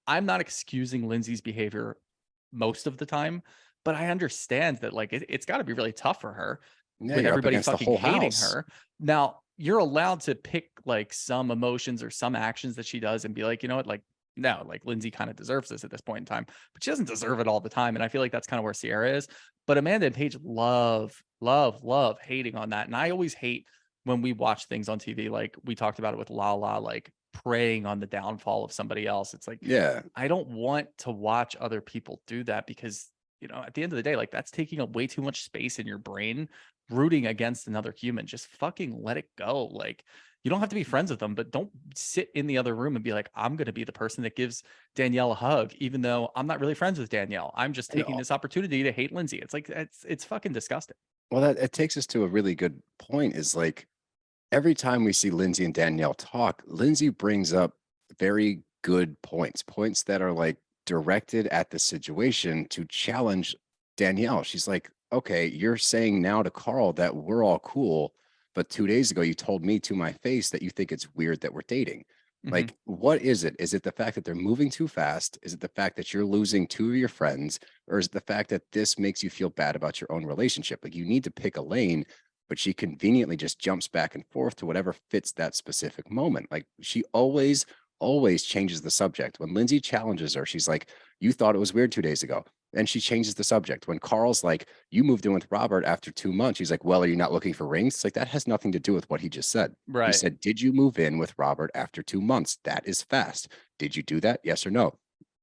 S6: I'm not excusing Lindsay's behavior most of the time, but I understand that like it's got to be really tough for her with everybody fucking hating her. Now, you're allowed to pick like some emotions or some actions that she does and be like, you know what, like no, like Lindsay kind of deserves this at this point in time, but she doesn't deserve it all the time. And I feel like that's kind of where Sierra is. But Amanda and Paige love hating on that. And I always hate when we watch things on TV, like we talked about it with Lala, like preying on the downfall of somebody else. It's like,
S5: yeah,
S6: I don't want to watch other people do that, because, at the end of the day, like that's taking up way too much space in your brain, rooting against another human. Just fucking let it go. Like, you don't have to be friends with them, but don't sit in the other room and be like, I'm going to be the person that gives Danielle a hug, even though I'm not really friends with Danielle. I'm just taking this opportunity to hate Lindsay. It's like, it's fucking disgusting.
S5: Well, it takes us to a really good point, is like every time we see Lindsay and Danielle talk, Lindsay brings up very good points that are like directed at the situation to challenge Danielle. She's like, okay, you're saying now to Carl that we're all cool, but 2 days ago, you told me to my face that you think it's weird that we're dating. Like, what is it? Is it the fact that they're moving too fast? Is it the fact that you're losing two of your friends? Or is it the fact that this makes you feel bad about your own relationship? Like, you need to pick a lane, but she conveniently just jumps back and forth to whatever fits that specific moment. Like, she always changes the subject. When Lindsay challenges her, she's like, you thought it was weird 2 days ago. And she changes the subject. When Carl's like, you moved in with Robert after 2 months, she's like, well, are you not looking for rings? It's like, that has nothing to do with what he just said.
S6: Right.
S5: He said, did you move in with Robert after 2 months? That is fast. Did you do that? Yes or no?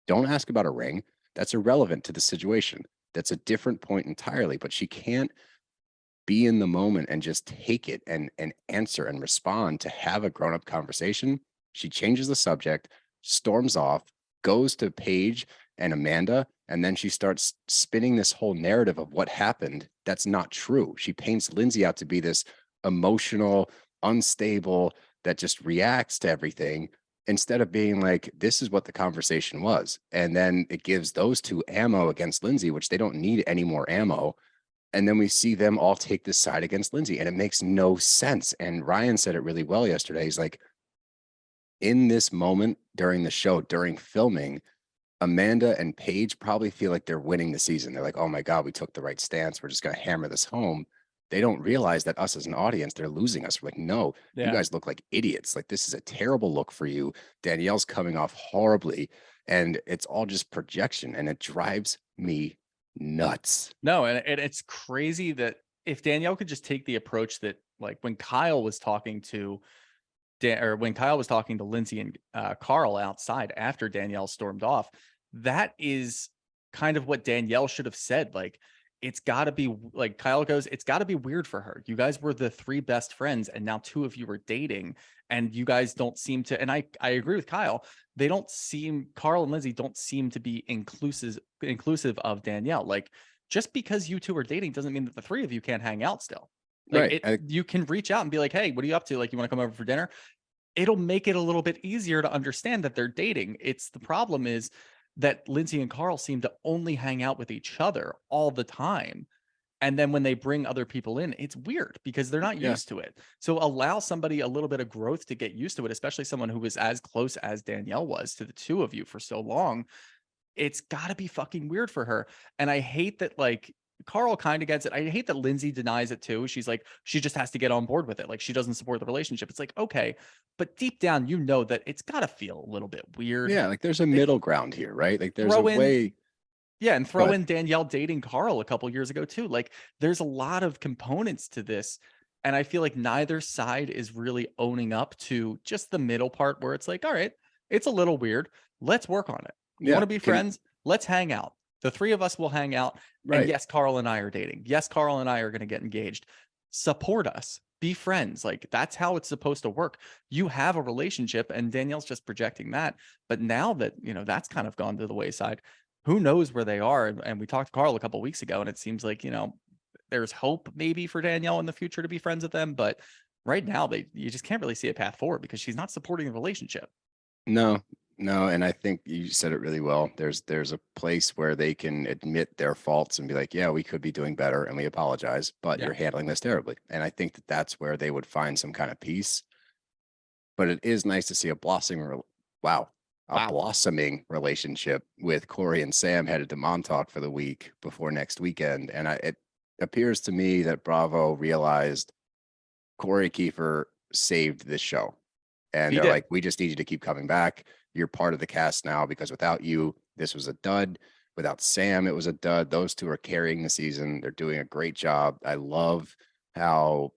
S5: Don't ask about a ring. That's irrelevant to the situation. That's a different point entirely, but she can't be in the moment and just take it and answer and respond to have a grown-up conversation. She changes the subject, storms off, goes to Paige and Amanda, and then she starts spinning this whole narrative of what happened. That's not true. She paints Lindsay out to be this emotional, unstable, that just reacts to everything, instead of being like, this is what the conversation was. And then it gives those two ammo against Lindsay, which they don't need any more ammo. And then we see them all take this side against Lindsay, and it makes no sense. And Ryan said it really well yesterday. He's like, in this moment during the show, during filming, Amanda and Paige probably feel like they're winning the season. They're like, oh my God, we took the right stance. We're just going to hammer this home. They don't realize that us as an audience, they're losing us. We're like, no, you guys look like idiots. Like, this is a terrible look for you. Danielle's coming off horribly, and it's all just projection, and it drives me nuts.
S6: No, and it's crazy that if Danielle could just take the approach that, like, when Kyle was talking to Lindsay and Carl outside after Danielle stormed off, that is kind of what Danielle should have said. Like, it's got to be, like Kyle goes, it's got to be weird for her. You guys were the 3 best friends, and now 2 of you are dating, and you guys don't seem to, and I agree with Kyle. Carl and Lindsay don't seem to be inclusive of Danielle. Like, just because you 2 are dating doesn't mean that the 3 of you can't hang out still. Like, right. You can reach out and be like, hey, what are you up to? Like, you want to come over for dinner? It'll make it a little bit easier to understand that they're dating. It's the problem is that Lindsay and Carl seem to only hang out with each other all the time. And then when they bring other people in, it's weird because they're not used to it. So allow somebody a little bit of growth to get used to it, especially someone who was as close as Danielle was to the 2 of you for so long. It's got to be fucking weird for her. And I hate that, like, Carl kind of gets it. I hate that Lindsay denies it too. She's like, she just has to get on board with it. Like, she doesn't support the relationship. It's like, okay, but deep down, you know that it's got to feel a little bit weird.
S5: Yeah, like there's a middle ground here, right? Like there's a way.
S6: Yeah, and throw in Danielle dating Carl a couple years ago too. Like, there's a lot of components to this. And I feel like neither side is really owning up to just the middle part where it's like, all right, it's a little weird. Let's work on it. You want to be friends? Let's hang out. The 3 of us will hang out. Right. And yes, Carl and I are dating. Yes, Carl and I are going to get engaged. Support us. Be friends. Like, that's how it's supposed to work. You have a relationship, and Danielle's just projecting that. But now that, that's kind of gone to the wayside, who knows where they are? And we talked to Carl a couple of weeks ago, and it seems like, there's hope maybe for Danielle in the future to be friends with them. But right now, you just can't really see a path forward because she's not supporting the relationship.
S5: No, and I think you said it really well. There's a place where they can admit their faults and be like, yeah, we could be doing better, and we apologize, but you're handling this terribly. And I think that that's where they would find some kind of peace. But it is nice to see a blossoming relationship with Kory and Sam headed to Montauk for the week before next weekend. And it appears to me that Bravo realized Kory Kiefer saved this show. And they're like, we just need you to keep coming back. You're part of the cast now, because without you, this was a dud. Without Sam, it was a dud. Those 2 are carrying the season. They're doing a great job. I love how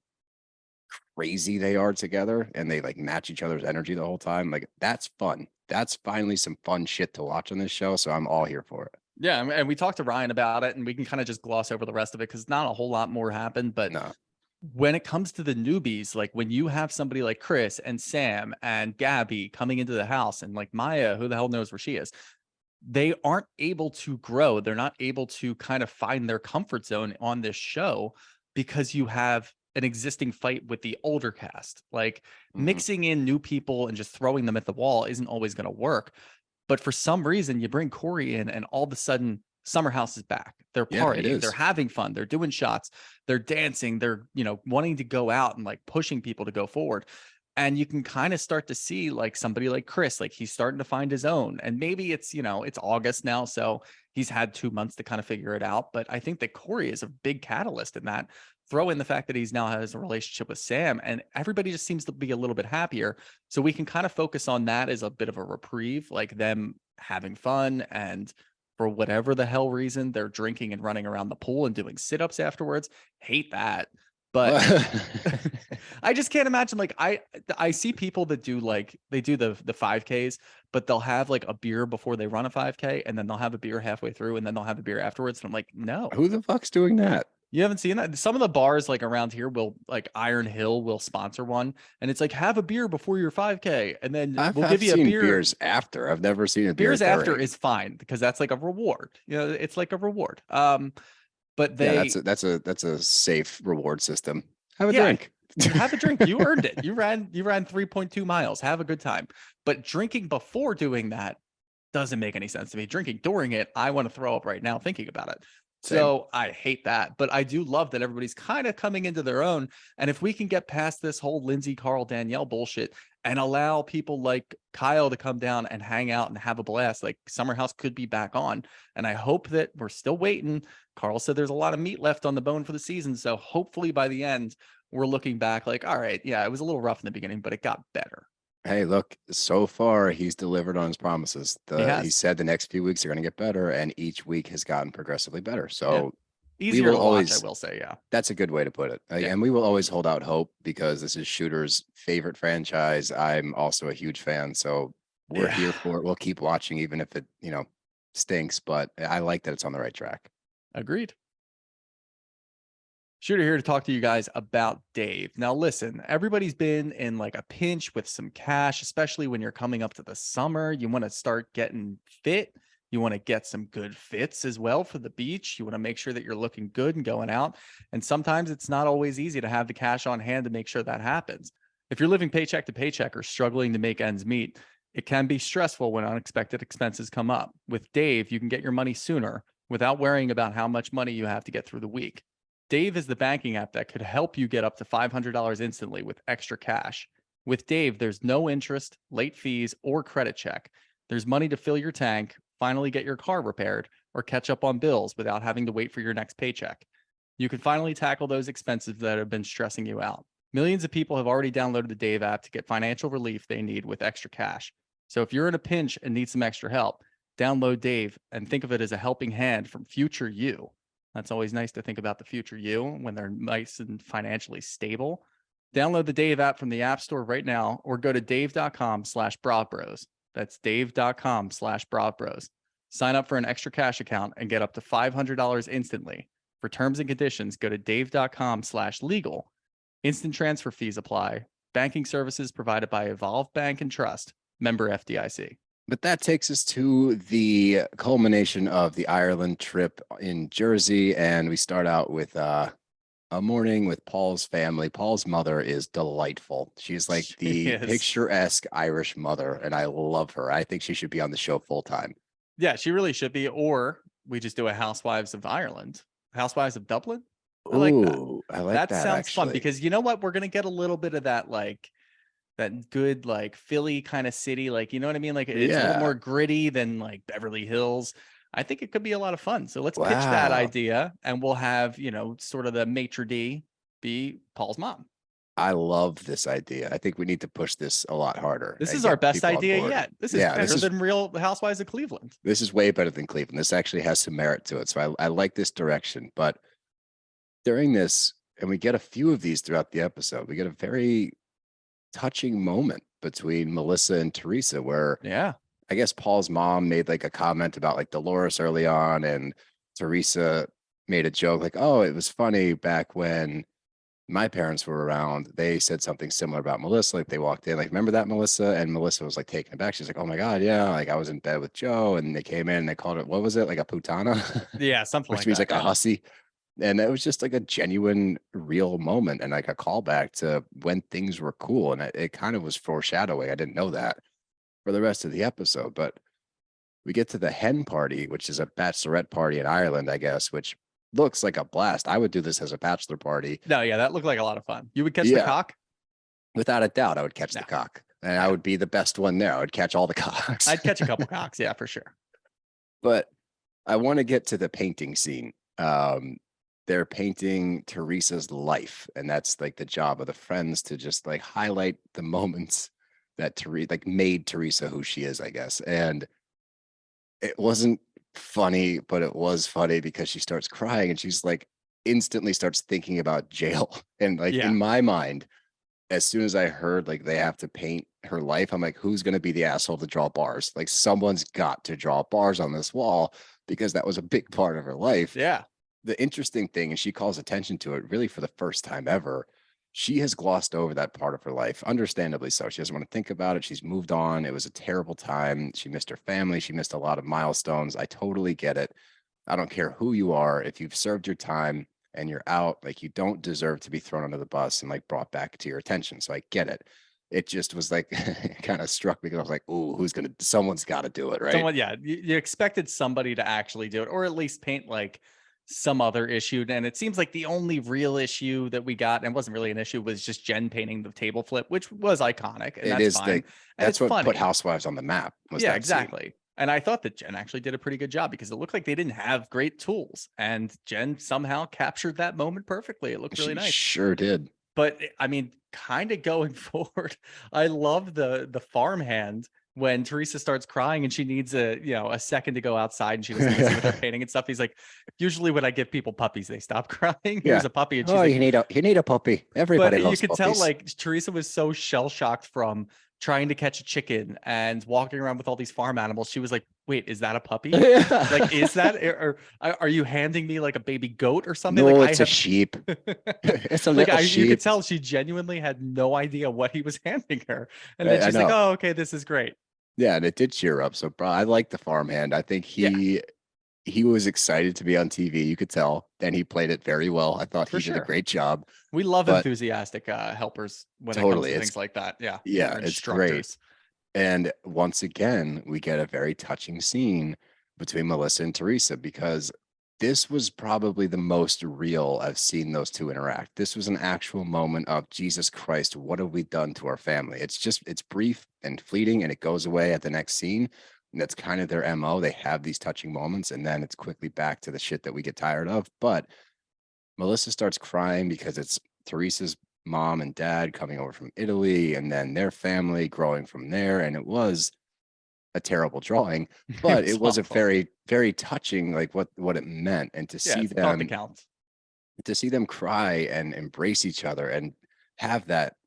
S5: crazy they are together, and they like match each other's energy the whole time. Like, that's fun. That's finally some fun shit to watch on this show. So I'm all here for it.
S6: Yeah. And we talked to Ryan about it, and we can kind of just gloss over the rest of it because not a whole lot more happened. But when it comes to the newbies, like when you have somebody like Chris and Sam and Gabby coming into the house, and like Maya, who the hell knows where she is, they aren't able to grow. They're not able to kind of find their comfort zone on this show because you have an existing fight with the older cast. Like, mixing in new people and just throwing them at the wall isn't always going to work. But for some reason, you bring Kory in, and all of a sudden, Summer House is back. They're partying, they're having fun, they're doing shots, they're dancing, they're, wanting to go out and like pushing people to go forward. And you can kind of start to see like somebody like Chris, like he's starting to find his own. And maybe it's, it's August now, so he's had 2 months to kind of figure it out. But I think that Kory is a big catalyst in that. Throw in the fact that he's now has a relationship with Sam, and everybody just seems to be a little bit happier. So we can kind of focus on that as a bit of a reprieve, like them having fun, and for whatever the hell reason, they're drinking and running around the pool and doing sit-ups afterwards. Hate that. But I just can't imagine, like, I see people that do like, they do the 5Ks, but they'll have like a beer before they run a 5K, and then they'll have a beer halfway through, and then they'll have a beer afterwards. And I'm like, no.
S5: Who the fuck's doing that?
S6: You haven't seen that? Some of the bars like around here will, like Iron Hill will sponsor one, and it's like, have a beer before your 5K, and then we'll give you a beer.
S5: Beers after. I've never seen a beer.
S6: Beers after is fine because that's like a reward. It's like a reward. But
S5: that's a safe reward system. Have a drink.
S6: Have a drink. You earned it. You ran 3.2 miles. Have a good time. But drinking before doing that doesn't make any sense to me. Drinking during it, I want to throw up right now thinking about it. Same. So I hate that, but I do love that everybody's kind of coming into their own. And if we can get past this whole Lindsay, Carl, Danielle bullshit and allow people like Kyle to come down and hang out and have a blast. Like Summer House could be back on. And I hope that we're still waiting. Carl said there's a lot of meat left on the bone for the season. So hopefully by the end, we're looking back like, all right, yeah, it was a little rough in the beginning, but it got better.
S5: Hey, look, so far he's delivered on his promises. He said the next few weeks are going to get better, and each week has gotten progressively better. So
S6: easier to watch, I will say. Yeah,
S5: that's a good way to put it. And we will always hold out hope because this is Shooter's favorite franchise. I'm also a huge fan, so we're here for it. We'll keep watching, even if it, stinks. But I like that it's on the right track.
S6: Agreed. Shooter here to talk to you guys about Dave. Now, listen, everybody's been in like a pinch with some cash, especially when you're coming up to the summer. You want to start getting fit. You want to get some good fits as well for the beach. You want to make sure that you're looking good and going out. And sometimes it's not always easy to have the cash on hand to make sure that happens. If you're living paycheck to paycheck or struggling to make ends meet, it can be stressful when unexpected expenses come up. With Dave, you can get your money sooner without worrying about how much money you have to get through the week. Dave is the banking app that could help you get up to $500 instantly with extra cash. With Dave, there's no interest, late fees, or credit check. There's money to fill your tank, finally get your car repaired, or catch up on bills without having to wait for your next paycheck. You can finally tackle those expenses that have been stressing you out. Millions of people have already downloaded the Dave app to get financial relief they need with extra cash. So if you're in a pinch and need some extra help, download Dave and think of it as a helping hand from future you. That's always nice to think about the future you when they're nice and financially stable. Download the Dave app from the App Store right now or go to dave.com/BravBros. That's dave.com/BravBros. Sign up for an extra cash account and get up to $500 instantly. For terms and conditions, go to dave.com/legal. Instant transfer fees apply. Banking services provided by Evolve Bank and Trust. Member FDIC.
S5: But that takes us to the culmination of the Ireland trip in Jersey. And we start out with a morning with Paul's family. Paul's mother is delightful. She's like the picturesque Irish mother, and I love her. I think she should be on the show full time.
S6: Yeah, she really should be. Or we just do a Housewives of Ireland, Housewives of Dublin. I like that.
S5: I like that.
S6: That sounds fun because you know what? We're going to get a little bit of that, like that good, like Philly kind of city. Like, you know what I mean? Like it's a little more gritty than like Beverly Hills. I think it could be a lot of fun. So let's pitch that idea and we'll have, sort of the maitre d' be Paul's mom.
S5: I love this idea. I think we need to push this a lot harder.
S6: This is our best idea yet. This is better than Real Housewives of Cleveland.
S5: This is way better than Cleveland. This actually has some merit to it. So I like this direction. But during this, and we get a few of these throughout the episode, we get a very touching moment between Melissa and Teresa where I guess Paul's mom made like a comment about like Dolores early on, and Teresa made a joke like, oh, it was funny back when my parents were around. They said something similar about Melissa. Like they walked in, like, remember that, Melissa? And Melissa was like taken aback. She's like, oh my God, yeah. Like I was in bed with Joe and they came in and they called it, what was it? Like a putana?
S6: Yeah, something
S5: which means like a hussy. And it was just like a genuine, real moment and like a callback to when things were cool. And it kind of was foreshadowing. I didn't know that for the rest of the episode. But we get to the hen party, which is a bachelorette party in Ireland, I guess, which looks like a blast. I would do this as a bachelor party.
S6: No, yeah, that looked like a lot of fun. You would catch the cock?
S5: Without a doubt, I would catch the cock. And I would be the best one there. I would catch all the cocks.
S6: I'd catch a couple cocks, yeah, for sure.
S5: But I want to get to the painting scene. They're painting Teresa's life, and that's like the job of the friends to just like highlight the moments that Teresa like made Teresa who she is, I guess. And it wasn't funny, but it was funny because she starts crying and she's like instantly starts thinking about jail. And like in my mind, as soon as I heard like they have to paint her life, I'm like, who's going to be the asshole to draw bars? Like someone's got to draw bars on this wall because that was a big part of her life.
S6: Yeah.
S5: The interesting thing, and she calls attention to it really for the first time ever, she has glossed over that part of her life, understandably so. She doesn't want to think about it. She's moved on. It was a terrible time. She missed her family. She missed a lot of milestones. I totally get it. I don't care who you are. If you've served your time and you're out, like you don't deserve to be thrown under the bus and like brought back to your attention. So I get it. It just was like, it kind of struck me because I was like, ooh, someone's got to do it, right?
S6: You expected somebody to actually do it, or at least paint like some other issue. And it seems like the only real issue that we got, and it wasn't really an issue, was just Jen painting the table flip, which was iconic. And that's fine.
S5: That's what
S6: funny.
S5: put Housewives on the map.
S6: Yeah, exactly. And I thought that Jen actually did a pretty good job because it looked like they didn't have great tools. And Jen somehow captured that moment perfectly. It looked really nice.
S5: Sure did.
S6: But I mean, kind of going forward, I love the farmhand when Teresa starts crying and she needs a second to go outside and she doesn't see what they're painting and stuff. He's like, usually when I give people puppies, they stop crying. Here's a puppy. And she's like,
S5: you need a puppy. Everybody loves
S6: you could
S5: puppies.
S6: tell like Teresa was so shell shocked from trying to catch a chicken and walking around with all these farm animals. She was like, wait, is that a puppy? Like, is that, or are you handing me like a baby goat or something?
S5: No,
S6: like,
S5: it's a sheep. It's a
S6: like
S5: little sheep.
S6: You could tell she genuinely had no idea what he was handing her. And then she's like, oh, okay, this is great.
S5: Yeah, and it did cheer up. So, bro, I like the farmhand. I think he was excited to be on TV. You could tell, and he played it very well. I thought he did a great job.
S6: We love enthusiastic helpers when it comes to things like that. Yeah,
S5: it's great. And once again, we get a very touching scene between Melissa and Teresa because this was probably the most real I've seen those two interact. This was an actual moment of Jesus Christ, what have we done to our family? It's brief and fleeting and it goes away at the next scene. And that's kind of their MO. They have these touching moments and then it's quickly back to the shit that we get tired of. But Melissa starts crying because it's Teresa's mom and dad coming over from Italy and then their family growing from there. And it was a terrible drawing, but it was a very, very touching, like what it meant. And to see them cry and embrace each other and have that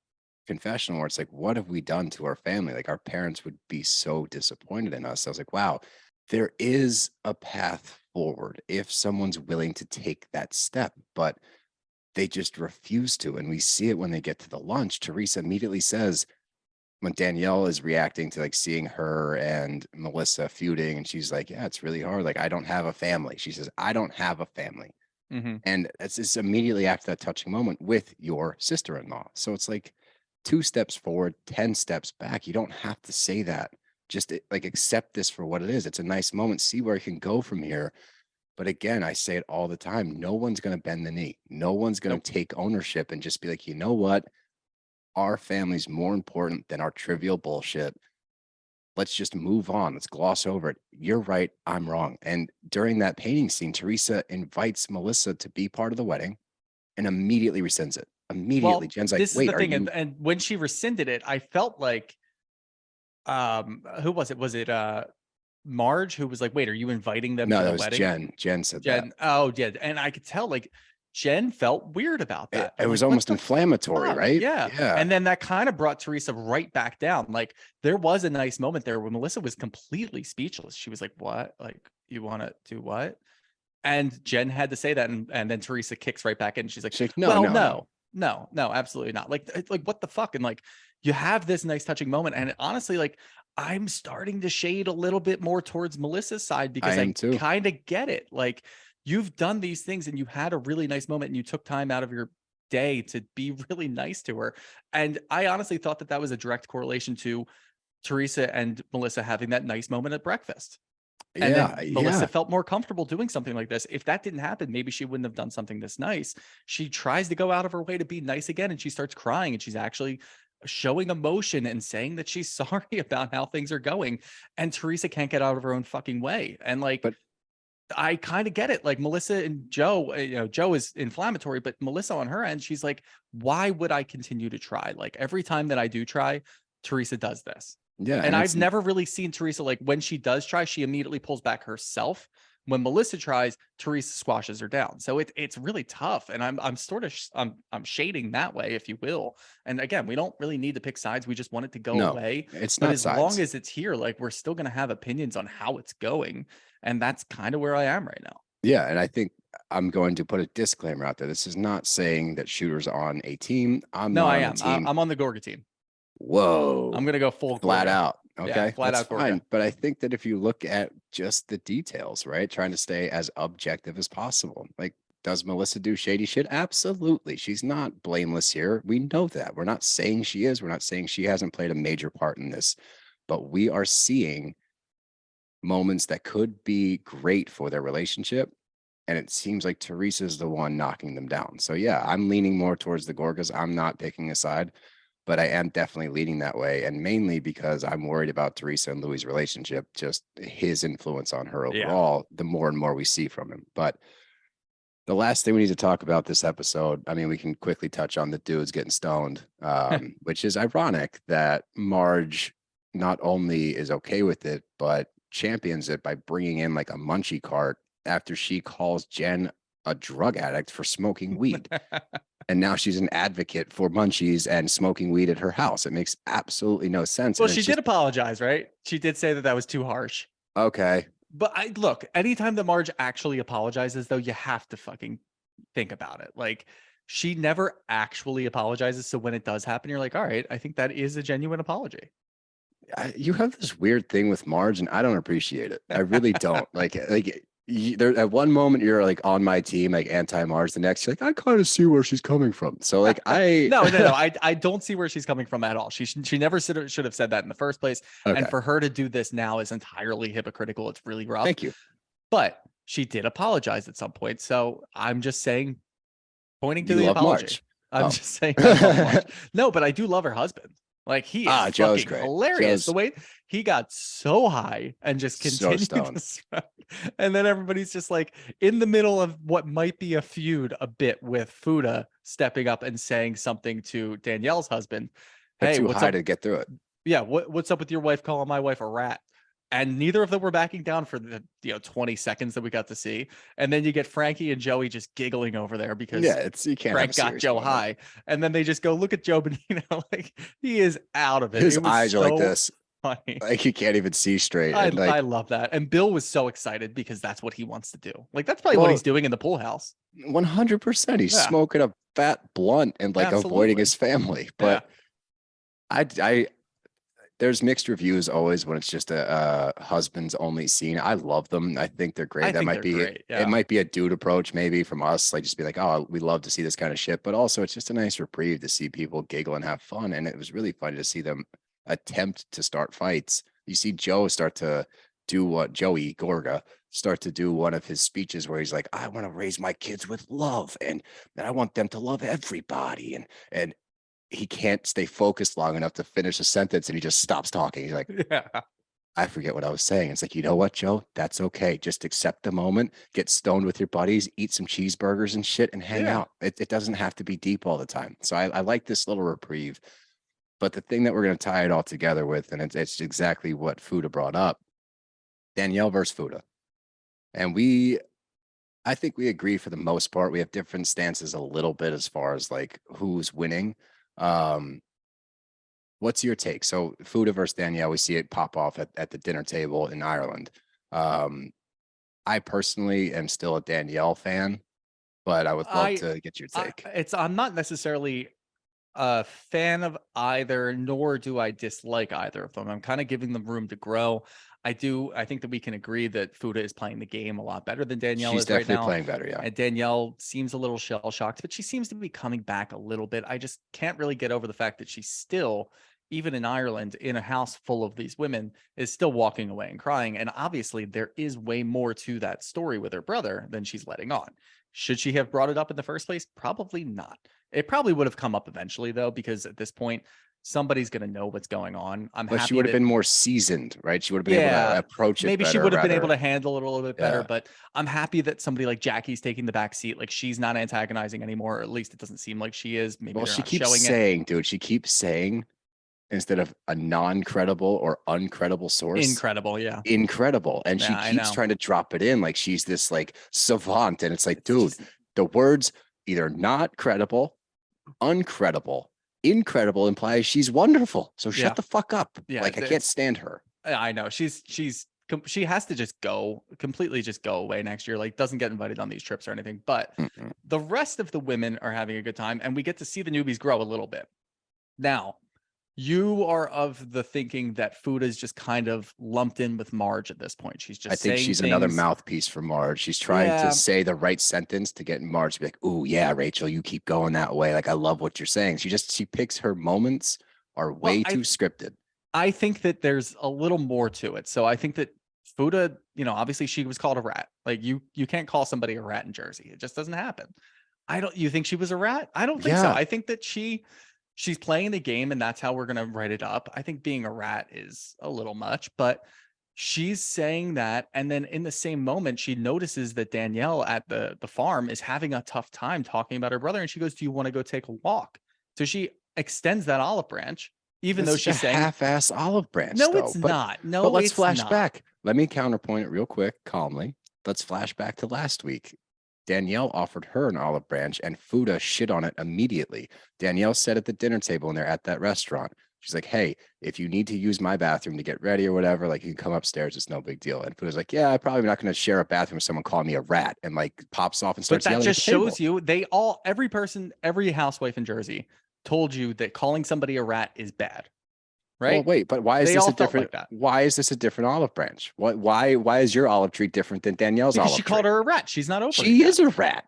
S5: confession where it's like, what have we done to our family? Like our parents would be so disappointed in us. I was like, wow, there is a path forward if someone's willing to take that step, but they just refuse to. And we see it when they get to the lunch. Teresa immediately says, when Danielle is reacting to like seeing her and Melissa feuding, and she's like, yeah, it's really hard. Like, I don't have a family. She says, I don't have a family. And it's just immediately after that touching moment with your sister-in-law. So it's like 2 steps forward, 10 steps back. You don't have to say that. Just like accept this for what it is. It's a nice moment. See where it can go from here. But again, I say it all the time. No one's going to bend the knee. No one's going to take ownership and just be like, you know what? Our family's more important than our trivial bullshit. Let's just move on. Let's gloss over it. You're right. I'm wrong. And during that painting scene, Teresa invites Melissa to be part of the wedding and immediately rescinds it. Immediately. Jen's like,
S6: this
S5: wait,
S6: is the thing. And when she rescinded it, I felt like, who was it? Was it Marge who was like, wait, are you inviting them to the wedding?
S5: Jen. Jen said that.
S6: Oh, yeah. And I could tell like Jen felt weird about that.
S5: It was almost inflammatory, right?
S6: Yeah. And then that kind of brought Teresa right back down. Like there was a nice moment there where Melissa was completely speechless. She was like, what? Like, you want to do what? And Jen had to say that. And then Teresa kicks right back in. She's like, no, absolutely not. Like, what the fuck? And like, you have this nice touching moment. And honestly, like, I'm starting to shade a little bit more towards Melissa's side because I kind of get it. Like, you've done these things and you had a really nice moment and you took time out of your day to be really nice to her. And I honestly thought that that was a direct correlation to Teresa and Melissa having that nice moment at breakfast. And then Melissa felt more comfortable doing something like this. If that didn't happen, maybe she wouldn't have done something this nice. She tries to go out of her way to be nice again. And she starts crying and she's actually showing emotion and saying that she's sorry about how things are going. And Teresa can't get out of her own fucking way. And like, I kind of get it. Like Melissa and Joe, Joe is inflammatory, but Melissa on her end, she's like, why would I continue to try? Like every time that I do try, Teresa does this. Yeah. And I've never really seen Teresa, like when she does try, she immediately pulls back herself. When Melissa tries, Teresa squashes her down. So it's really tough. And I'm shading that way, if you will. And again, we don't really need to pick sides. We just want it to go away.
S5: It's
S6: not
S5: as
S6: sides. Long as it's here, like we're still going to have opinions on how it's going. And that's kind of where I am right now.
S5: Yeah. And I think I'm going to put a disclaimer out there. This is not saying that Shooter's on a team. I'm on a team.
S6: I'm on the Gorga team.
S5: Whoa.
S6: I'm going to go full
S5: flat
S6: Gorga.
S5: out. Okay.
S6: Yeah, flat
S5: that's
S6: out
S5: fine.
S6: Gorga.
S5: But I think that if you look at just the details, right, trying to stay as objective as possible, like, does Melissa do shady shit? Absolutely. She's not blameless here. We know that. We're not saying she is. We're not saying she hasn't played a major part in this, but we are seeing moments that could be great for their relationship. and it seems like Teresa's the one knocking them down. So yeah, I'm leaning more towards the Gorgas. I'm not picking a side, but I am definitely leaning that way, and mainly because I'm worried about Teresa and Louis' relationship, just his influence on her overall, the more and more we see from him. But the last thing we need to talk about this episode, I mean, we can quickly touch on the dudes getting stoned, which is ironic that Marge not only is okay with it, but champions it by bringing in like a munchie cart after she calls Jen a drug addict for smoking weed. And now she's an advocate for munchies and smoking weed at her house. It makes absolutely no sense.
S6: Well, she did apologize, right? She did say that was too harsh.
S5: Okay.
S6: But look, anytime that Marge actually apologizes, though, you have to fucking think about it. Like, she never actually apologizes. So when it does happen, you're like, all right, I think that is a genuine apology.
S5: You have this weird thing with Marge, and I don't appreciate it. I really don't. There at one moment you're like on my team, like anti-Marge. The next, you're like, I kind of see where she's coming from. So like
S6: no, I don't see where she's coming from at all. She never should have said that in the first place. Okay. And for her to do this now is entirely hypocritical. It's really rough.
S5: Thank you.
S6: But she did apologize at some point. So I'm just saying, pointing to
S5: you
S6: the
S5: love
S6: apology.
S5: Marge.
S6: I'm just saying. I love Marge. No, but I do love her husband. Like, he is
S5: Joe's
S6: fucking
S5: great.
S6: hilarious. The way he got so high and just continued to smoke. And then everybody's just like in the middle of what might be a feud a bit with Fuda stepping up and saying something to Danielle's husband.
S5: Hey, too high to get through it.
S6: Yeah, what's up with your wife calling my wife a rat? And neither of them were backing down for the 20 seconds that we got to see. And then you get Frankie and Joey just giggling over there because
S5: you can't
S6: Frank got Joe high. And then they just go, look at Joe Benino. Like, he is out of it.
S5: His eyes are like this.
S6: Funny.
S5: Like, he can't even see straight.
S6: I love that. And Bill was so excited because that's what he wants to do. Like, that's probably what he's doing in the pool house.
S5: 100%. He's smoking a fat blunt and like avoiding his family. But I there's mixed reviews always when it's just a husbands only scene. I love them. I think they're great. That might be great. It might be a dude approach maybe from us, like just be like, oh, we love to see this kind of shit. But also it's just a nice reprieve to see people giggle and have fun. And it was really funny to see them attempt to start fights. You see Joe start to do what Joey Gorga start to do one of his speeches where he's like, I want to raise my kids with love and I want them to love everybody. And he can't stay focused long enough to finish a sentence and he just stops talking. He's like, I forget what I was saying. It's like, you know what, Joe? That's okay. Just accept the moment, get stoned with your buddies, eat some cheeseburgers and shit and hang out. It doesn't have to be deep all the time. So I like this little reprieve. But the thing that we're going to tie it all together with, and it's exactly what Fuda brought up, Danielle versus Fuda. And I think we agree for the most part. We have different stances a little bit as far as like who's winning. What's your take? So Fuda versus Danielle, we see it pop off at the dinner table in Ireland. I personally am still a Danielle fan, but I would love to get your take.
S6: I'm not necessarily a fan of either, nor do I dislike either of them. I'm kind of giving them room to grow. I think that we can agree that Fuda is playing the game a lot better than Danielle is right now. She's
S5: definitely playing better, yeah.
S6: And Danielle seems a little shell-shocked, but she seems to be coming back a little bit. I just can't really get over the fact that she's still, even in Ireland, in a house full of these women, is still walking away and crying. And obviously there is way more to that story with her brother than she's letting on. Should she have brought it up in the first place? Probably not. It probably would have come up eventually, though, because at this point, somebody's going to know what's going on. But
S5: she would have been more seasoned, right? She would have been able to approach it
S6: maybe
S5: better,
S6: she would have been able to handle it a little bit better, but I'm happy that somebody like Jackie's taking the back seat. Like, she's not antagonizing anymore, or at least it doesn't seem like she is. Maybe
S5: she keeps saying, dude, she keeps saying, instead of a non-credible or uncredible source,
S6: incredible.
S5: And she keeps trying to drop it in like she's this like savant. And it's like, dude, the words either not credible, uncredible, incredible implies she's wonderful. So shut the fuck up. Yeah, like, I can't stand her.
S6: I know she has to just completely go away next year. Like, doesn't get invited on these trips or anything. But the rest of the women are having a good time, and we get to see the newbies grow a little bit. Now, you are of the thinking that Fuda is just kind of lumped in with Marge at this point. She's just, I think she's
S5: another mouthpiece for Marge. She's trying to say the right sentence to get Marge to be like, "Ooh, yeah, Rachel, you keep going that way. Like, I love what you're saying." She picks her moments are way too scripted.
S6: I think that there's a little more to it. So I think that Fuda, obviously she was called a rat. Like you can't call somebody a rat in Jersey. It just doesn't happen. You think she was a rat? I don't think so. I think that she's playing the game and that's how we're going to write it up. I think being a rat is a little much, but she's saying that. And then in the same moment, she notices that Danielle at the farm is having a tough time talking about her brother. And she goes, do you want to go take a walk? So she extends that olive branch, even though she's saying
S5: half-ass olive branch.
S6: No,
S5: though.
S6: it's not. No,
S5: but let's
S6: it's
S5: flash
S6: not.
S5: back. Let me counterpoint it real quick, calmly. Let's flash back to last week. Danielle offered her an olive branch and Fuda shit on it immediately. Danielle said at the dinner table when they're at that restaurant, she's like, hey, if you need to use my bathroom to get ready or whatever, like you can come upstairs. It's no big deal. And Fuda's like, yeah, I'm probably not going to share a bathroom with someone calling me a rat, and like pops off and starts yelling.
S6: But that just shows you every housewife in Jersey told you that calling somebody a rat is bad. Right.
S5: Well, wait, but why is this a different? Why is this a different olive branch? Why is your olive tree different than Danielle's olive tree?
S6: She called her a rat. She's not over.
S5: She is a rat.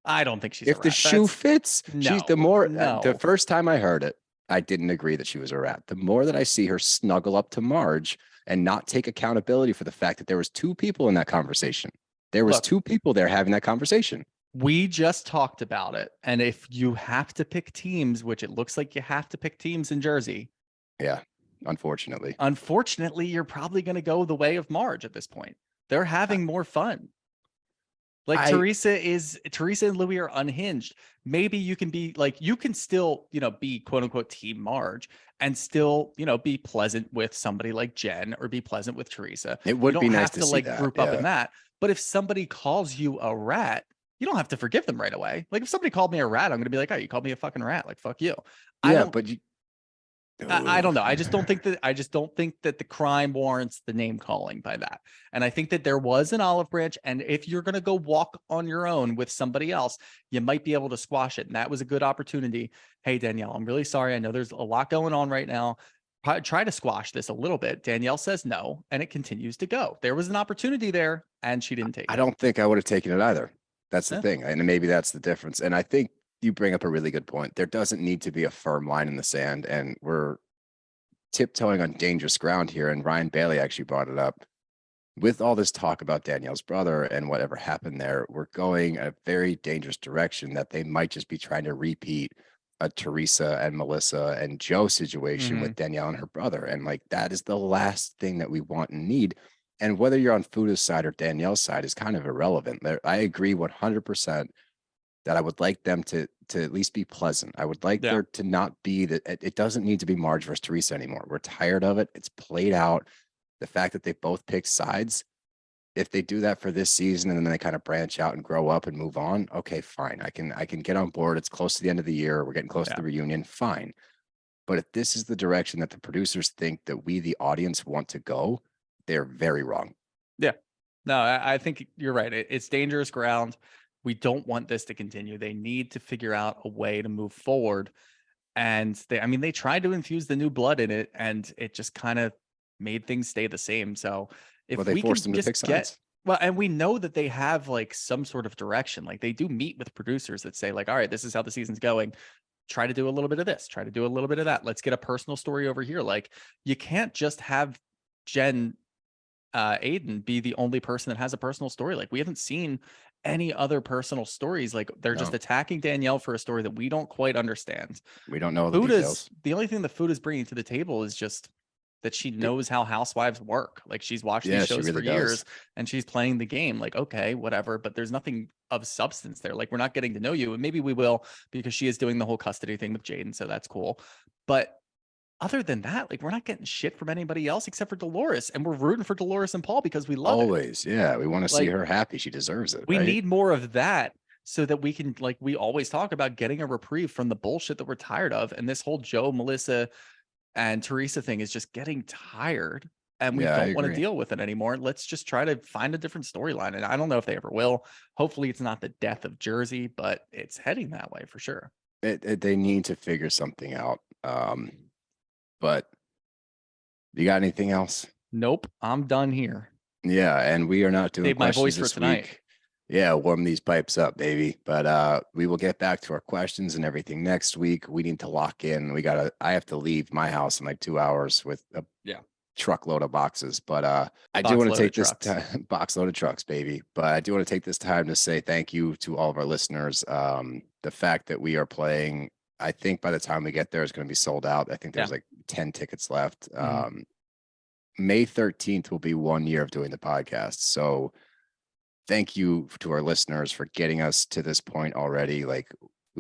S6: I don't think she's a rat.
S5: If the shoe fits, she's the first time I heard it, I didn't agree that she was a rat. The more that I see her snuggle up to Marge and not take accountability for the fact that there was two people in that conversation. There was two people there having that conversation.
S6: We just talked about it. And if you have to pick teams, which it looks like you have to pick teams in Jersey.
S5: Yeah. Unfortunately,
S6: you're probably going to go the way of Marge at this point. They're having more fun. Like Teresa and Louis are unhinged. Maybe you can be like, you can still, be quote unquote team Marge and still, be pleasant with somebody like Jen or be pleasant with Teresa.
S5: It would be nice to see that.
S6: Group up in that. But if somebody calls you a rat, you don't have to forgive them right away. Like if somebody called me a rat, I'm going to be like, oh, you called me a fucking rat. Like, fuck you. I don't know. I just don't think that the crime warrants the name calling by that. And I think that there was an olive branch. And if you're going to go walk on your own with somebody else, you might be able to squash it. And that was a good opportunity. Hey, Danielle, I'm really sorry. I know there's a lot going on right now. Try to squash this a little bit. Danielle says no, and it continues to go. There was an opportunity there and she didn't take it.
S5: I don't think I would have taken it either. That's the thing. And maybe that's the difference. And I think you bring up a really good point. There doesn't need to be a firm line in the sand, and we're tiptoeing on dangerous ground here. And Ryan Bailey actually brought it up. With all this talk about Danielle's brother and whatever happened there, we're going a very dangerous direction that they might just be trying to repeat a Teresa and Melissa and Joe situation with Danielle and her brother. And like, that is the last thing that we want and need. And whether you're on Fuda's side or Danielle's side is kind of irrelevant. I agree 100% that I would like them to at least be pleasant. I would like there to not be that. It doesn't need to be Marge versus Teresa anymore. We're tired of it. It's played out. The fact that they both pick sides, if they do that for this season and then they kind of branch out and grow up and move on, okay, fine. I can get on board. It's close to the end of the year. We're getting close to the reunion. Fine. But if this is the direction that the producers think that we, the audience, want to go, they're very wrong.
S6: Yeah. No, I think you're right. It's dangerous ground. We don't want this to continue. They need to figure out a way to move forward. And they tried to infuse the new blood in it and it just kind of made things stay the same. So if
S5: they forced them to pick sides.
S6: And we know that they have like some sort of direction. Like they do meet with producers that say like, all right, this is how the season's going. Try to do a little bit of this, try to do a little bit of that. Let's get a personal story over here. Like you can't just have Jen Aiden be the only person that has a personal story. Like we haven't seen any other personal stories. Like they're just attacking Danielle for a story that we don't quite understand.
S5: We don't know the details.
S6: The only thing that Fuda's bringing to the table is just that she knows how housewives work. Like she's watched these shows for years and she's playing the game. Like, okay, whatever, but there's nothing of substance there. Like we're not getting to know you, and maybe we will because she is doing the whole custody thing with Jaden. So that's cool. But other than that, like we're not getting shit from anybody else except for Dolores, and we're rooting for Dolores and Paul because we love
S5: it. Yeah. We want to see her happy. She deserves it.
S6: We need more of that so that we can, like we always talk about, getting a reprieve from the bullshit that we're tired of. And this whole Joe, Melissa, and Teresa thing is just getting tired, and we don't want to deal with it anymore. Let's just try to find a different storyline. And I don't know if they ever will. Hopefully it's not the death of Jersey, but it's heading that way for sure.
S5: They need to figure something out. But you got anything else?
S6: Nope. I'm done here.
S5: Yeah. And we are not doing
S6: Save my voice
S5: this
S6: for tonight.
S5: Week. Yeah. Warm these pipes up, baby. But we will get back to our questions and everything next week. We need to lock in. I have to leave my house in like 2 hours with truckload of boxes. But I do want to take this time, box load of trucks, baby. But I do want to take this time to say thank you to all of our listeners. The fact that we are playing, I think by the time we get there, it's going to be sold out. I think there's like 10 tickets left. May 13th will be 1 year of doing the podcast. So thank you to our listeners for getting us to this point already. Like,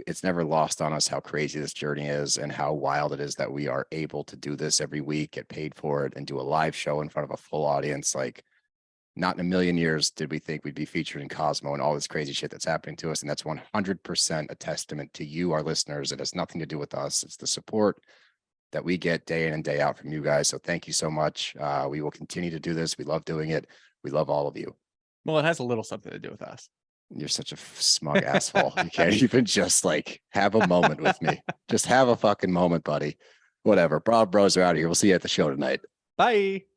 S5: it's never lost on us how crazy this journey is and how wild it is that we are able to do this every week, get paid for it, and do a live show in front of a full audience. Like, not in a million years did we think we'd be featured in Cosmo and all this crazy shit that's happening to us. And that's 100% a testament to you, our listeners. It has nothing to do with us. It's the support that we get day in and day out from you guys. So thank you so much. We will continue to do this. We love doing it. We love all of you.
S6: Well, it has a little something to do with us.
S5: You're such a smug asshole. You can't even just like have a moment with me. Just have a fucking moment, buddy. Whatever. BravBros are out of here. We'll see you at the show tonight.
S6: Bye.